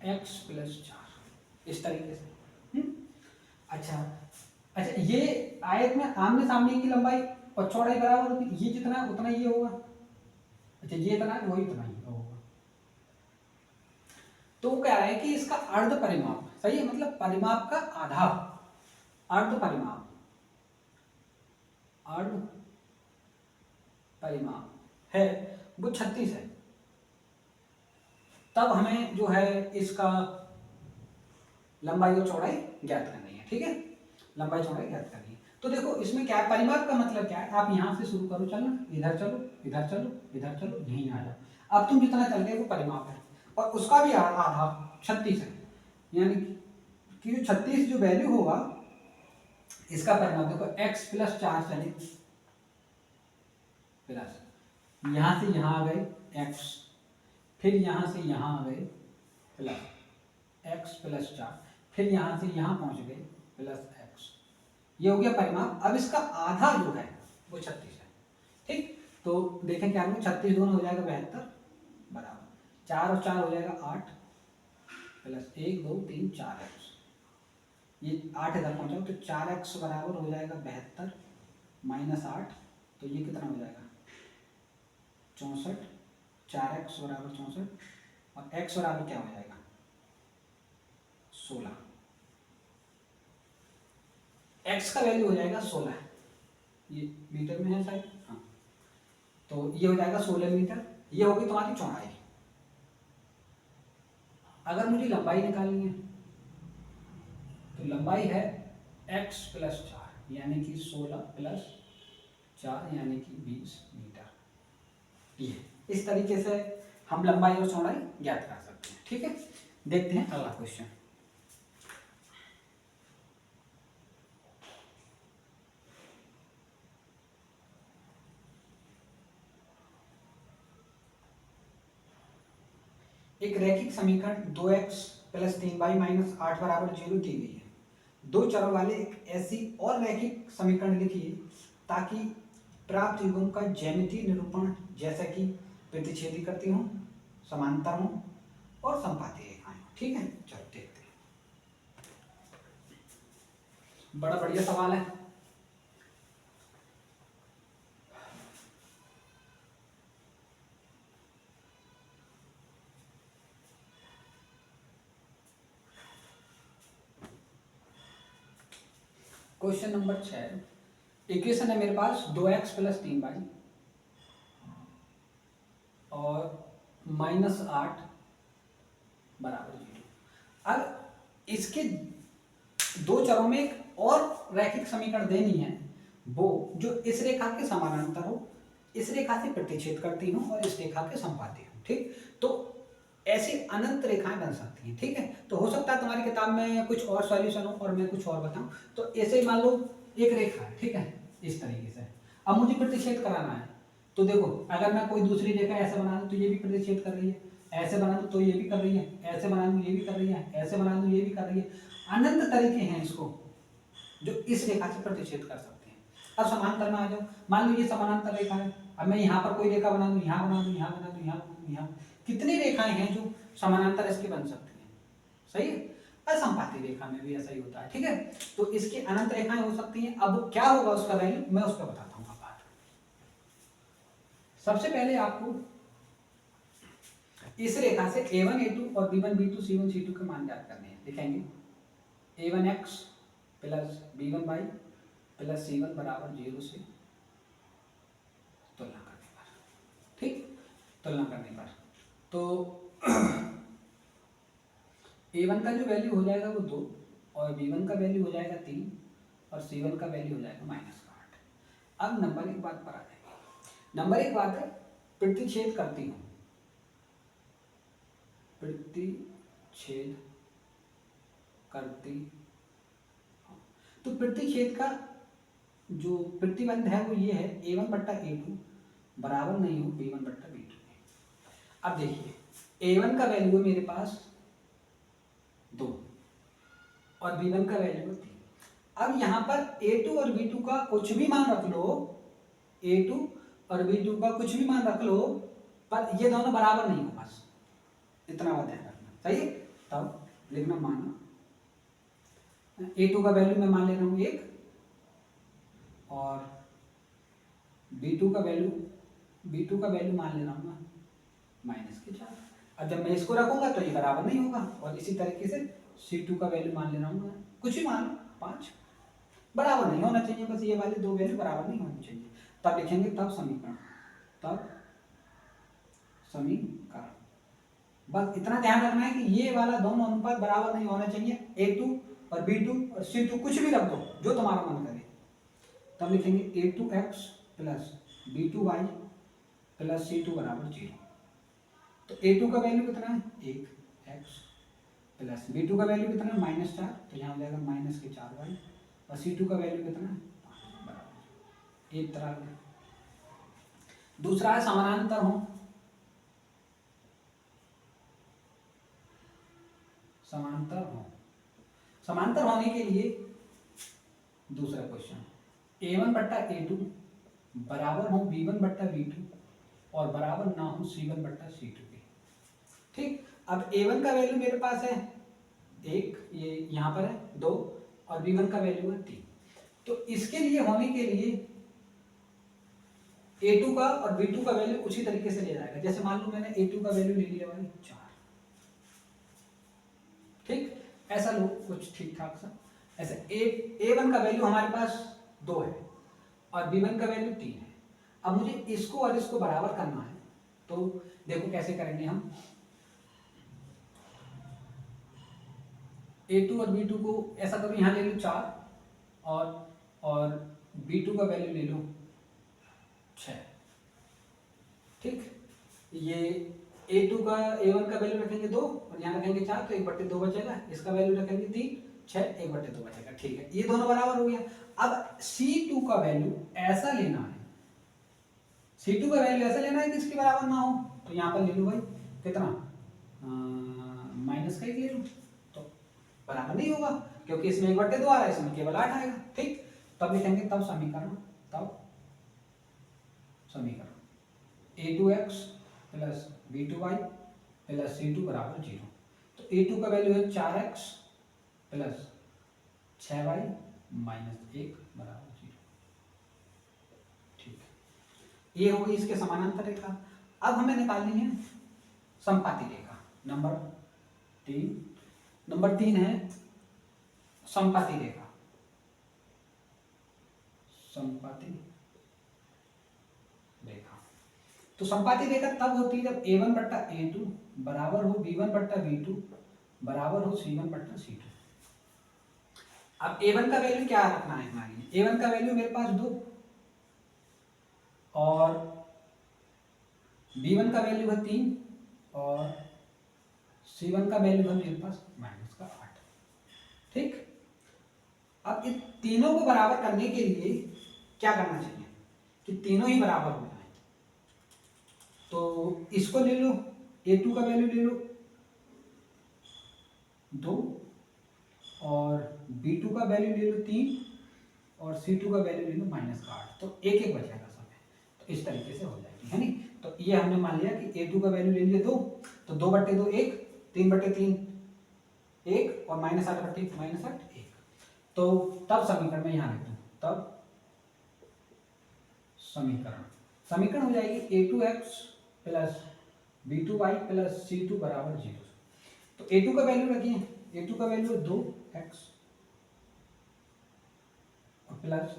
x + 4 इस तरीके से। अच्छा, ये आयत में आमने सामने की लंबाई और चौड़ाई बराबर होगी, ये जितना है उतना ये होगा। अच्छा, ये इतना है वही इतना ही होगा। तो वो कह रहे हैं कि इसका अर्ध परिमाप, सही है, मतलब परिमाप का आधा, अर्ध परिमाप है वो 36 है। तब हमें जो है इसका लंबाई और चौड़ाई ज्ञात करनी है। ठीक है, लंबाई चौड़ाई ज्ञात करनी है। तो देखो इसमें क्या है, परिमाप का मतलब क्या है, आप यहां से शुरू करो चलना, इधर चलो इधर चलो यहीं आ जाओ। अब तुम जितना चल गए वो परिमाप है, और उसका भी आधा 36 है, यानी कि जो 36 जो वैल्यू होगा इसका परिणाम देखो x प्लस 4 चले प्लस यहां से यहां आ गए x, फिर यहां से यहां आ गए प्लस x प्लस 4, फिर यहां से यहां पहुंच गए प्लस x, ये हो गया परिणाम। अब इसका आधा जो है वो 36 है, ठीक। तो देखें क्या होगा, 36 दोनों हो जाएगा 72 बराबर 4 और 4 हो जाएगा 8 प्लस 1 2 3 4x, ये 8 इधर पहुंचा तो 4x बराबर हो जाएगा 72 माइनस 8, तो ये कितना हो जाएगा 64, 4x बराबर 64 और x बराबर क्या हो जाएगा 16, x का वैल्यू हो जाएगा 16, ये मीटर में है शायद, हाँ, तो ये हो जाएगा 16 मीटर, ये होगी तुम्हारी चौड़ाई। अगर मुझे लंबाई निकालनी है तो लंबाई है x प्लस 4 यानी कि 16 प्लस 4 यानी कि 20 मीटर, ये इस तरीके से हम लंबाई और चौड़ाई ज्ञात कर सकते हैं, ठीक है। देखते हैं अगला क्वेश्चन। एक रैखिक समीकरण 2x प्लस 3y माइनस 8 बराबर 0 दी गई है। दो चरों वाले एक ऐसी और रैखिक समीकरण लिखिए ताकि प्राप्त युग्म का ज्यामितीय निरूपण जैसा कि प्रतिच्छेदी करती हूँ, समांतर हूँ और संपाती रेखाएं, ठीक है। चलो देखते हैं, बड़ा बढ़िया सवाल है। क्वेश्चन नंबर 6, इक्वेशन है मेरे पास 2x प्लस 3y और माइनस 8 बराबर 0। अब इसके दो चरों में एक और रैखिक समीकरण देनी है, वो जो इस रेखा के समानांतर हो, इस रेखा से प्रतिच्छेद करती हूँ और इस रेखा के संपाती हूँ, ठीक। तो ऐसी अनंत रेखाएं बन सकती हैं, ठीक है। तो हो सकता है तुम्हारी किताब में कुछ और सॉल्यूशन हो और मैं कुछ और बताऊं। तो ऐसे मान लो एक रेखा है, ठीक है, इस तरीके से। अब मुझे प्रतिच्छेद कराना है, तो देखो अगर मैं कोई दूसरी रेखा ऐसे बना दूं तो ये भी प्रतिच्छेद कर रही है, ऐसे बना दूं तो ये भी कर रही है, ऐसे बना दूं ये भी कर रही है, ऐसे बना दूं ये भी कर रही है। अनंत तरीके हैं इसको जो इस रेखा से प्रतिच्छेद कर सकते हैं। अब समांतर में आ जाओ, मान लो ये समानांतर रेखा है, अब मैं यहाँ पर कोई रेखा बना दूं, यहाँ बना दूं, यहाँ बना दूं, यहाँ बना दूं, यहाँ, कितनी रेखाएं हैं जो समानांतर इसके बन सकती हैं, सही है। असंपाती रेखा में भी ऐसा ही होता है, ठीक है। तो इसकी अनंत रेखाएं हो सकती हैं। अब क्या होगा उसका वैल्यू, मैं उसका बताता हूँ। अब सबसे पहले आपको इस रेखा से a1 a2 और b1 b2 c1 c2 के मान ज्ञात करने हैं। लिखेंगे a1x plus b1y plus c1 बराबर 0 से तुलना करने पर, ठीक, तुलना करने पर तो a1 का जो वैल्यू हो जाएगा वो 2 और b1 का वैल्यू हो जाएगा 3 और c1 का वैल्यू हो जाएगा -8। अब नंबर एक बात पर आ जाएगी। नंबर एक बात है, प्रतिच्छेद करती हूँ, प्रतिच्छेद करती हूँ, तो प्रतिच्छेद का जो प्रतिबंध है वो ये है a1 बट्टा a2 बराबर नहीं हो b1 बट्टा b2। अब देखिए a1 का वैल्यू है मेरे पास 2 और b1 का वैल्यू है 3। अब यहाँ पर a2 और b2 का कुछ भी मान रख लो, a2 और b2 का कुछ भी मान रख लो, पर ये दोनों बराबर नहीं हो, बस इतना बात ध्यान रखना, सही है। तब लिखना माना a2 का वैल्यू मैं मान ले रहा हूँ 1 और b2 का वैल्यू मान ले रहा हूँ मैं -4। अब जब मैं इसको रखूंगा तो ये बराबर नहीं होगा, और इसी तरीके से c2 का वैल्यू मान ले रहा हूँ मैं, कुछ भी मान लो 5, बराबर नहीं होना चाहिए, बस ये वाले दो वैल्यू बराबर नहीं होनी चाहिए। तब लिखेंगे तब समीकरण, बस इतना ध्यान रखना है कि ये वाला दोनों अनुपात बराबर नहीं होना चाहिए, a2 और b2 और c2 कुछ भी रख दो जो तुम्हारा मन करे। तब लिखेंगे a2x plus b2y plus c2 बराबर 0। तो a2 का वैल्यू कितना है 1x प्लस B2 का वैल्यू कितना है -4, तो यहाँ हो जाएगा -4y, और C2 का वैल्यू कितना है 5 बराबर एक तरह का। दूसरा है समानांतर हो, समांतर होने के लिए दूसरा क्वेश्चन A1 बट्टा A2 बराबर हो B1 बट्टा B2 और बराबर ना हो C1 बट्टा C2 के। ठीक, अब A1 का वैल्यू मेरे पास है 1, ये यहाँ पर है 2, और B1 का वैल्यू है 3। तो इसके लिए होने के लिए A2 का और B2 का वैल्यू उसी तरीके से ले जाएगा। जैसे मान लो मैंने A2 का वैल्यू ले लिया भाई 4, ठीक, ऐसा लो कुछ ठीक ठाक सा। ऐसे A1 का वैल्यू हमारे पास 2 है और B1 का वैल्यू 3 है। अब मुझे इसको और इसको बराबर करना है, तो देखो कैसे करेंगे हम। A2 और B2 को ऐसा करो, यहाँ ले लो 4 और B2 का वैल्यू ले लो 6। ठीक, ये A2 का A1 का वैल्यू रखेंगे 2 और यहाँ रखेंगे 4, तो 1/2 बचेगा। इसका वैल्यू रखेंगे 3, 6, 1/2 बचेगा। ठीक है, ये दोनों बराबर हो गया। अब C2 का वैल्यू ऐसा लेना है, C2 का वैल्यू ऐसा लेना है कि इसके बराबर ना हो। तो यहाँ पर ले लो भाई कितना, -1 ले लो, तो बराबर नहीं होगा क्योंकि इसमें 1/2 आ रहा है, इसमें केवल 8 आएगा। ठीक, तब लिखेंगे तब समीकरण A2x plus B2y plus C2 बराबर 0। तो A2 का वैल्यू है 4x प्लस 6y माइनस 1 बराबर 0। ठीक है, ये हो गई इसके समानांतर रेखा। अब हमें निकालनी है समपाती रेखा नंबर 3। नंबर 3 है समपाती रेखा। समपाती रेखा, तो समपाती रेखा तब होती है जब A1 बट्टा A2 बराबर हो B1 बट्टा B2 बराबर हो C1 बट्टा C2। अब A1 का वैल्यू क्या रखना है हमारे लिए, A1 का वैल्यू मेरे पास 2 और B1 का वैल्यू है 3 और C1 का वैल्यू है मेरे पास -8। ठीक, अब इन तीनों को बराबर करने के लिए क्या करना चाहिए कि तीनों ही बराबर हो जाए। तो इसको ले लो, A2 का वैल्यू ले लो 2 और B2 का वैल्यू ले लो 3 और C2 का वैल्यू ले लो -8। तो एक एक बचेगा सब, तो इस तरीके से हो जाएगी, है नहीं। तो ये हमने मान लिया कि A2 का वैल्यू ले लिया 2, तो 2/2 1, 3/3 1 और -8/8 1। तो तब समीकरण में यहाँ लिख दूँ, तब समीकरण हो जाएगी A2x plus B2y plus C2 बराबर 0। तो A2 का वैल्यू रखिए, A2 का वैल्यू 2x और प्लस,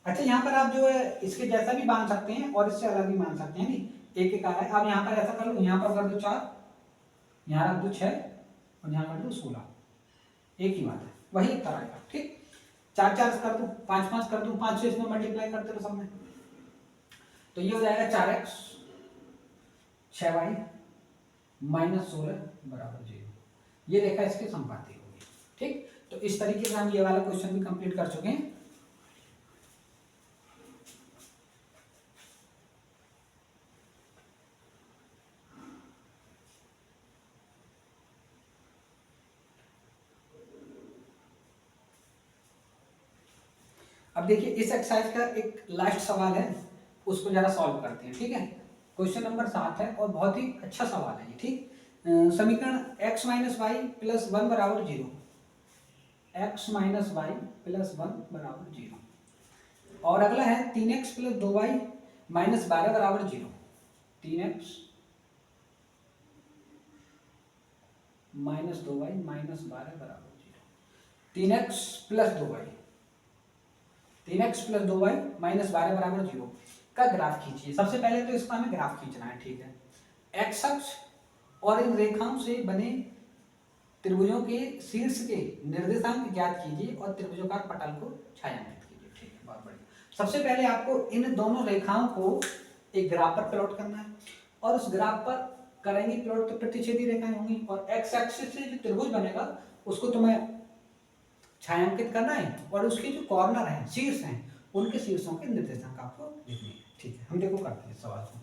अच्छा यहाँ पर आप जो है इसके जैसा भी मान सकते हैं और इससे अलग भी मान सकते हैं, नहीं एक एक आ रहा है। अब यहाँ पर ऐसा कर लो, यहाँ पर कर दो 4, यहाँ रख दो 6 और यहाँ कर दो 16, एक ही बात है, वही एक तरह का। ठीक, 4 4 कर दो, 5 5 कर दो, 5 से इसमें मल्टीप्लाई करते रहो सब में, तो ये हो जाएगा 4x 6y -16 बराबर 0। ये रेखा इसके समपाती होगी। ठीक, तो इस तरीके से हम ये वाला क्वेश्चन भी कंप्लीट कर चुके हैं। अब देखिए इस एक्सरसाइज का एक लास्ट सवाल है, उसको जरा सॉल्व करते हैं। ठीक है, क्वेश्चन नंबर 7 है और बहुत ही अच्छा सवाल है ये। ठीक, समीकरण x - y + 1 बराबर 0, x - y + 1 बराबर 0। और अगला है 3x + 2y - 12 बराबर 0। 3x - 2y - 12 बराबर 0। 3x + 2y, 3x + 2y - 12 बराबर 0 का ग्राफ खींचिए। सबसे पहले तो इसका हमें ग्राफ खींचना है। ठीक है, एक्स अक्ष और इन रेखाओं से बने त्रिभुजों के शीर्ष के निर्देशांक ज्ञात कीजिए और त्रिभुजाकार पटल को छायांकित कीजिए। ठीक है, बहुत बढ़िया। सबसे पहले आपको इन दोनों रेखाओं को एक ग्राफ पर प्लॉट करना है और उस ग्राफ पर करेंगे प्लॉट तो प्रतिच्छेदी रेखाएं होंगी, और एक्स एक्सिस से जो त्रिभुज बनेगा उसको तुम्हें छायांकित करना है, और उसके जो कॉर्नर हैं, शीर्ष हैं, उनके शीर्षों के निर्देशांक आपको लिखने हैं। ठीक है, हम देखो करते हैं सवाल को।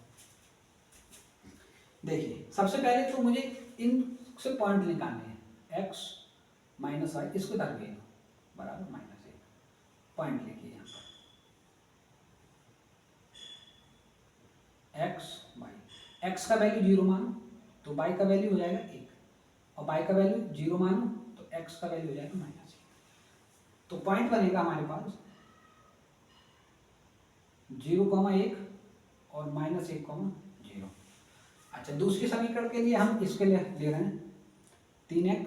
देखिए सबसे पहले तो मुझे इन से पॉइंट निकालने हैं, x माइनस वाई, इसको धर गए बराबर -1 पॉइंट लिखिए यहाँ पर x y, x का वैल्यू 0 मानो तो y का वैल्यू हो जाएगा 1, और y का वैल्यू 0 मानो तो x का वैल्यू हो जाएगा -1। तो पॉइंट बनेगा हमारे पास 0,1 और -1,0। अच्छा, दूसरी समीकरण के लिए हम इसके लिए ले रहे हैं 3x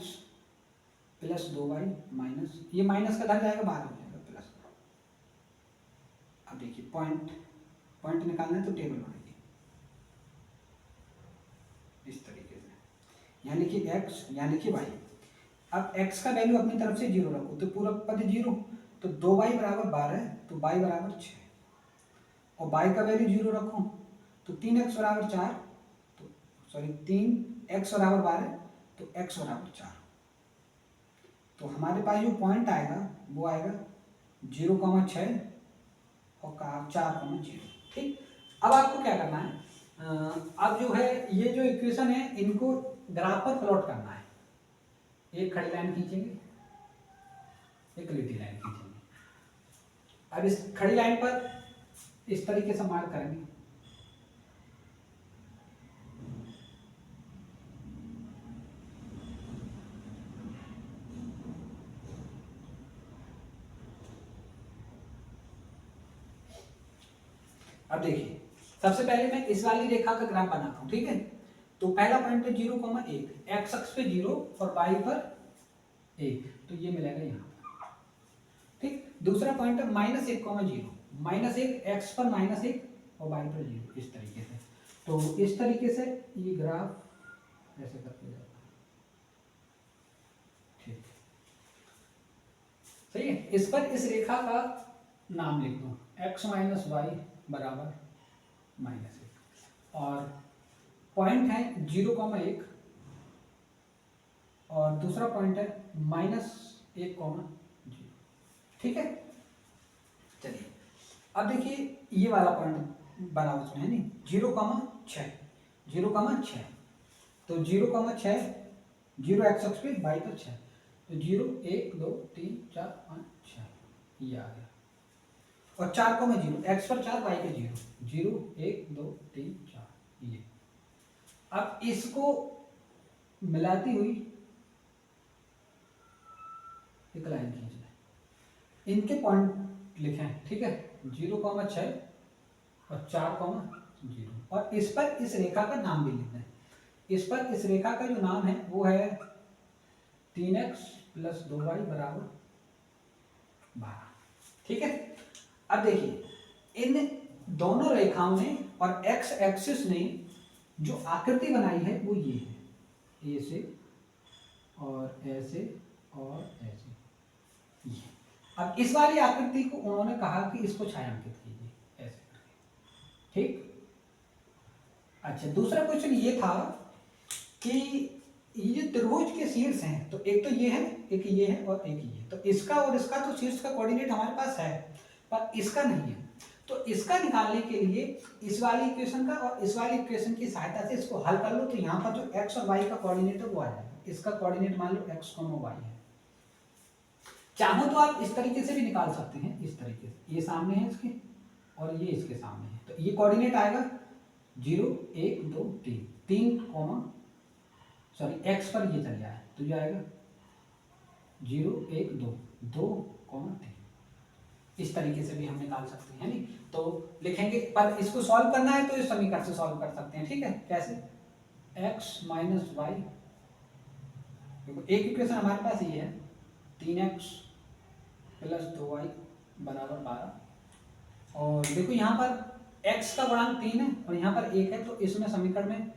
+ 2y माइनस, ये माइनस का धन जाएगा बाहर हो जाएगा प्लस। अब देखिए पॉइंट निकालना है तो टेबल बनाइए इस तरीके से, यानी कि x यानी कि y। अब x का वैल्यू अपनी तरफ से 0 रखो तो पूरा पद 0, तो 2y = 12 तो y = 6, और y का वैल्यू 0 रखो तो 3x = 4, तो सॉरी 3x = 12 तो x = 4। तो हमारे पास जो पॉइंट आएगा वो आएगा 0,6 और 4,0। ठीक, अब आपको क्या करना है, अब जो है ये जो इक्वेशन है इनको ग्राफ पर प्लॉट करना है। एक खड़ी लाइन खींचेंगे, एक लिटी लाइन खींचेंगे। अब इस खड़ी लाइन पर इस तरीके से मार्क करेंगे, अब देखिए सबसे पहले मैं इस वाली रेखा का ग्राफ बनाता हूं। ठीक है, तो पहला पॉइंट है 0,1, एक्स अक्ष पे 0 और वाई पर 1, तो ये मिलेगा यहाँ पर। ठीक, दूसरा पॉइंट है -1,0, -1 एक्स पर -1 और वाई पर 0, इस तरीके से। तो इस तरीके से ये ग्राफ ऐसे करके जाता है। ठीक, सही है। इस पर इस रेखा का नाम लिख दो, x - y = -1, और पॉइंट है 0,1 और दूसरा पॉइंट है -1,0। ठीक है, चलिए अब देखिए ये वाला पॉइंट बना उसमें है नहीं 0,6, 0,6, तो 0,6 0 एक्स अक्ष पे y पर 6, तो 0 1 2 3 4 5 6 ये आ गया, और 4,0 एक्स पर 4 y पे 0, 0 1 2 3 4 ये। अब इसको मिलाती हुई एक लाइन खींच लें, इनके पॉइंट लिखें। ठीक है, 0,6 और 4,0, और इस पर इस रेखा का नाम भी लिखना है। इस पर इस रेखा का जो नाम है वो है 3x + 2y = 12। ठीक है, अब देखिए इन दोनों रेखाओं ने और x एक्सिस ने जो आकृति बनाई है वो ये है, ऐसे और ऐसे और ऐसे ये। अब इस वाली आकृति को उन्होंने कहा कि इसको छायांकित कीजिए ऐसे करके। ठीक, अच्छा, दूसरा क्वेश्चन ये था कि ये जो त्रिभुज के शीर्ष हैं, तो एक तो ये है, एक ये है और एक ये, तो इसका और इसका तो शीर्ष का कोऑर्डिनेट हमारे पास है पर इसका नहीं है। तो इसका निकालने के लिए इस वाली इक्वेशन का और इस वाली इक्वेशन की सहायता से इसको हल कर लो, तो यहाँ पर जो x और y का कोऑर्डिनेट है वो आ जाएगा। इसका कोऑर्डिनेट मान लो x, y है। चाहो तो आप इस तरीके से भी निकाल सकते हैं, इस तरीके से, ये सामने है इसके और ये इसके सामने है, तो ये कोऑर्डिनेट आएगा 0 1 2 3, 3 सॉरी x पर ये चल जाए तो ये आएगा 0 1 2 2, 3। इस तरीके से भी हम निकाल सकते हैं, नहीं तो लिखेंगे, पर इसको सॉल्व करना है तो इस समीकरण से सॉल्व कर सकते हैं। ठीक है, कैसे, x - y, देखो एक इक्वेशन हमारे पास ये है 3x + 2y = 12, और देखो यहाँ पर x का गुणांक 3 है और यहाँ पर 1 है, तो इसमें समीकरण में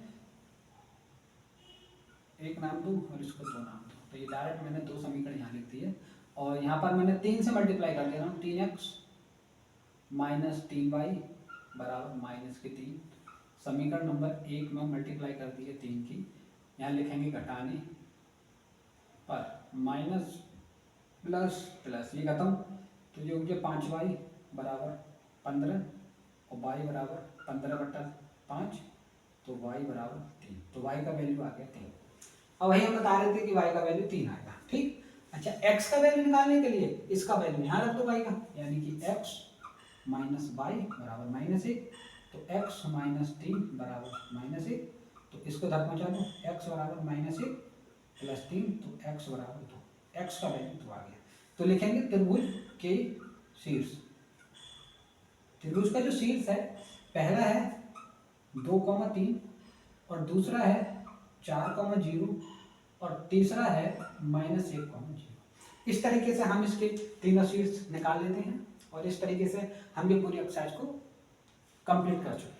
एक नाम दूं और इसको 2 नाम दूं, तो ये डायरेक्ट मैंने 2 समीकरण यहाँ लिख दिए, और यहाँ पर मैंने 3 से मल्टीप्लाई कर दे रहा हूँ, 3x - 3y = -3 समीकरण नंबर 1 में मल्टीप्लाई कर दिए 3 की, यहाँ लिखेंगे घटाने पर माइनस प्लस प्लस ये खत्म, तो जो मुझे 5y बराबर 15 और y बराबर 15/5, तो y बराबर 3, तो y का वैल्यू आ गया 3। अब वही हम बता रहे थे कि y का वैल्यू 3 आएगा, ठीक। अच्छा, x का वैल्यू निकालने के लिए इसका वैल्यू यहाँ रख दो y का, यानी कि x माइनस वाई बराबर -1, तो x माइनस 3 बराबर -1, तो इसको इधर पहुँचा दो, x बराबर -1 प्लस 3, तो x बराबर 2, x का वैल्यू 2 आ गया। तो लिखेंगे त्रिभुज के शीर्ष, त्रिभुज का जो शीर्ष है पहला है 2,3 और दूसरा है 4,0 और तीसरा है -1,0। इस तरीके से हम इसके तीनों शीर्ष निकाल लेते हैं और इस तरीके से हम भी पूरी एक्सरसाइज को कंप्लीट कर चुके हैं।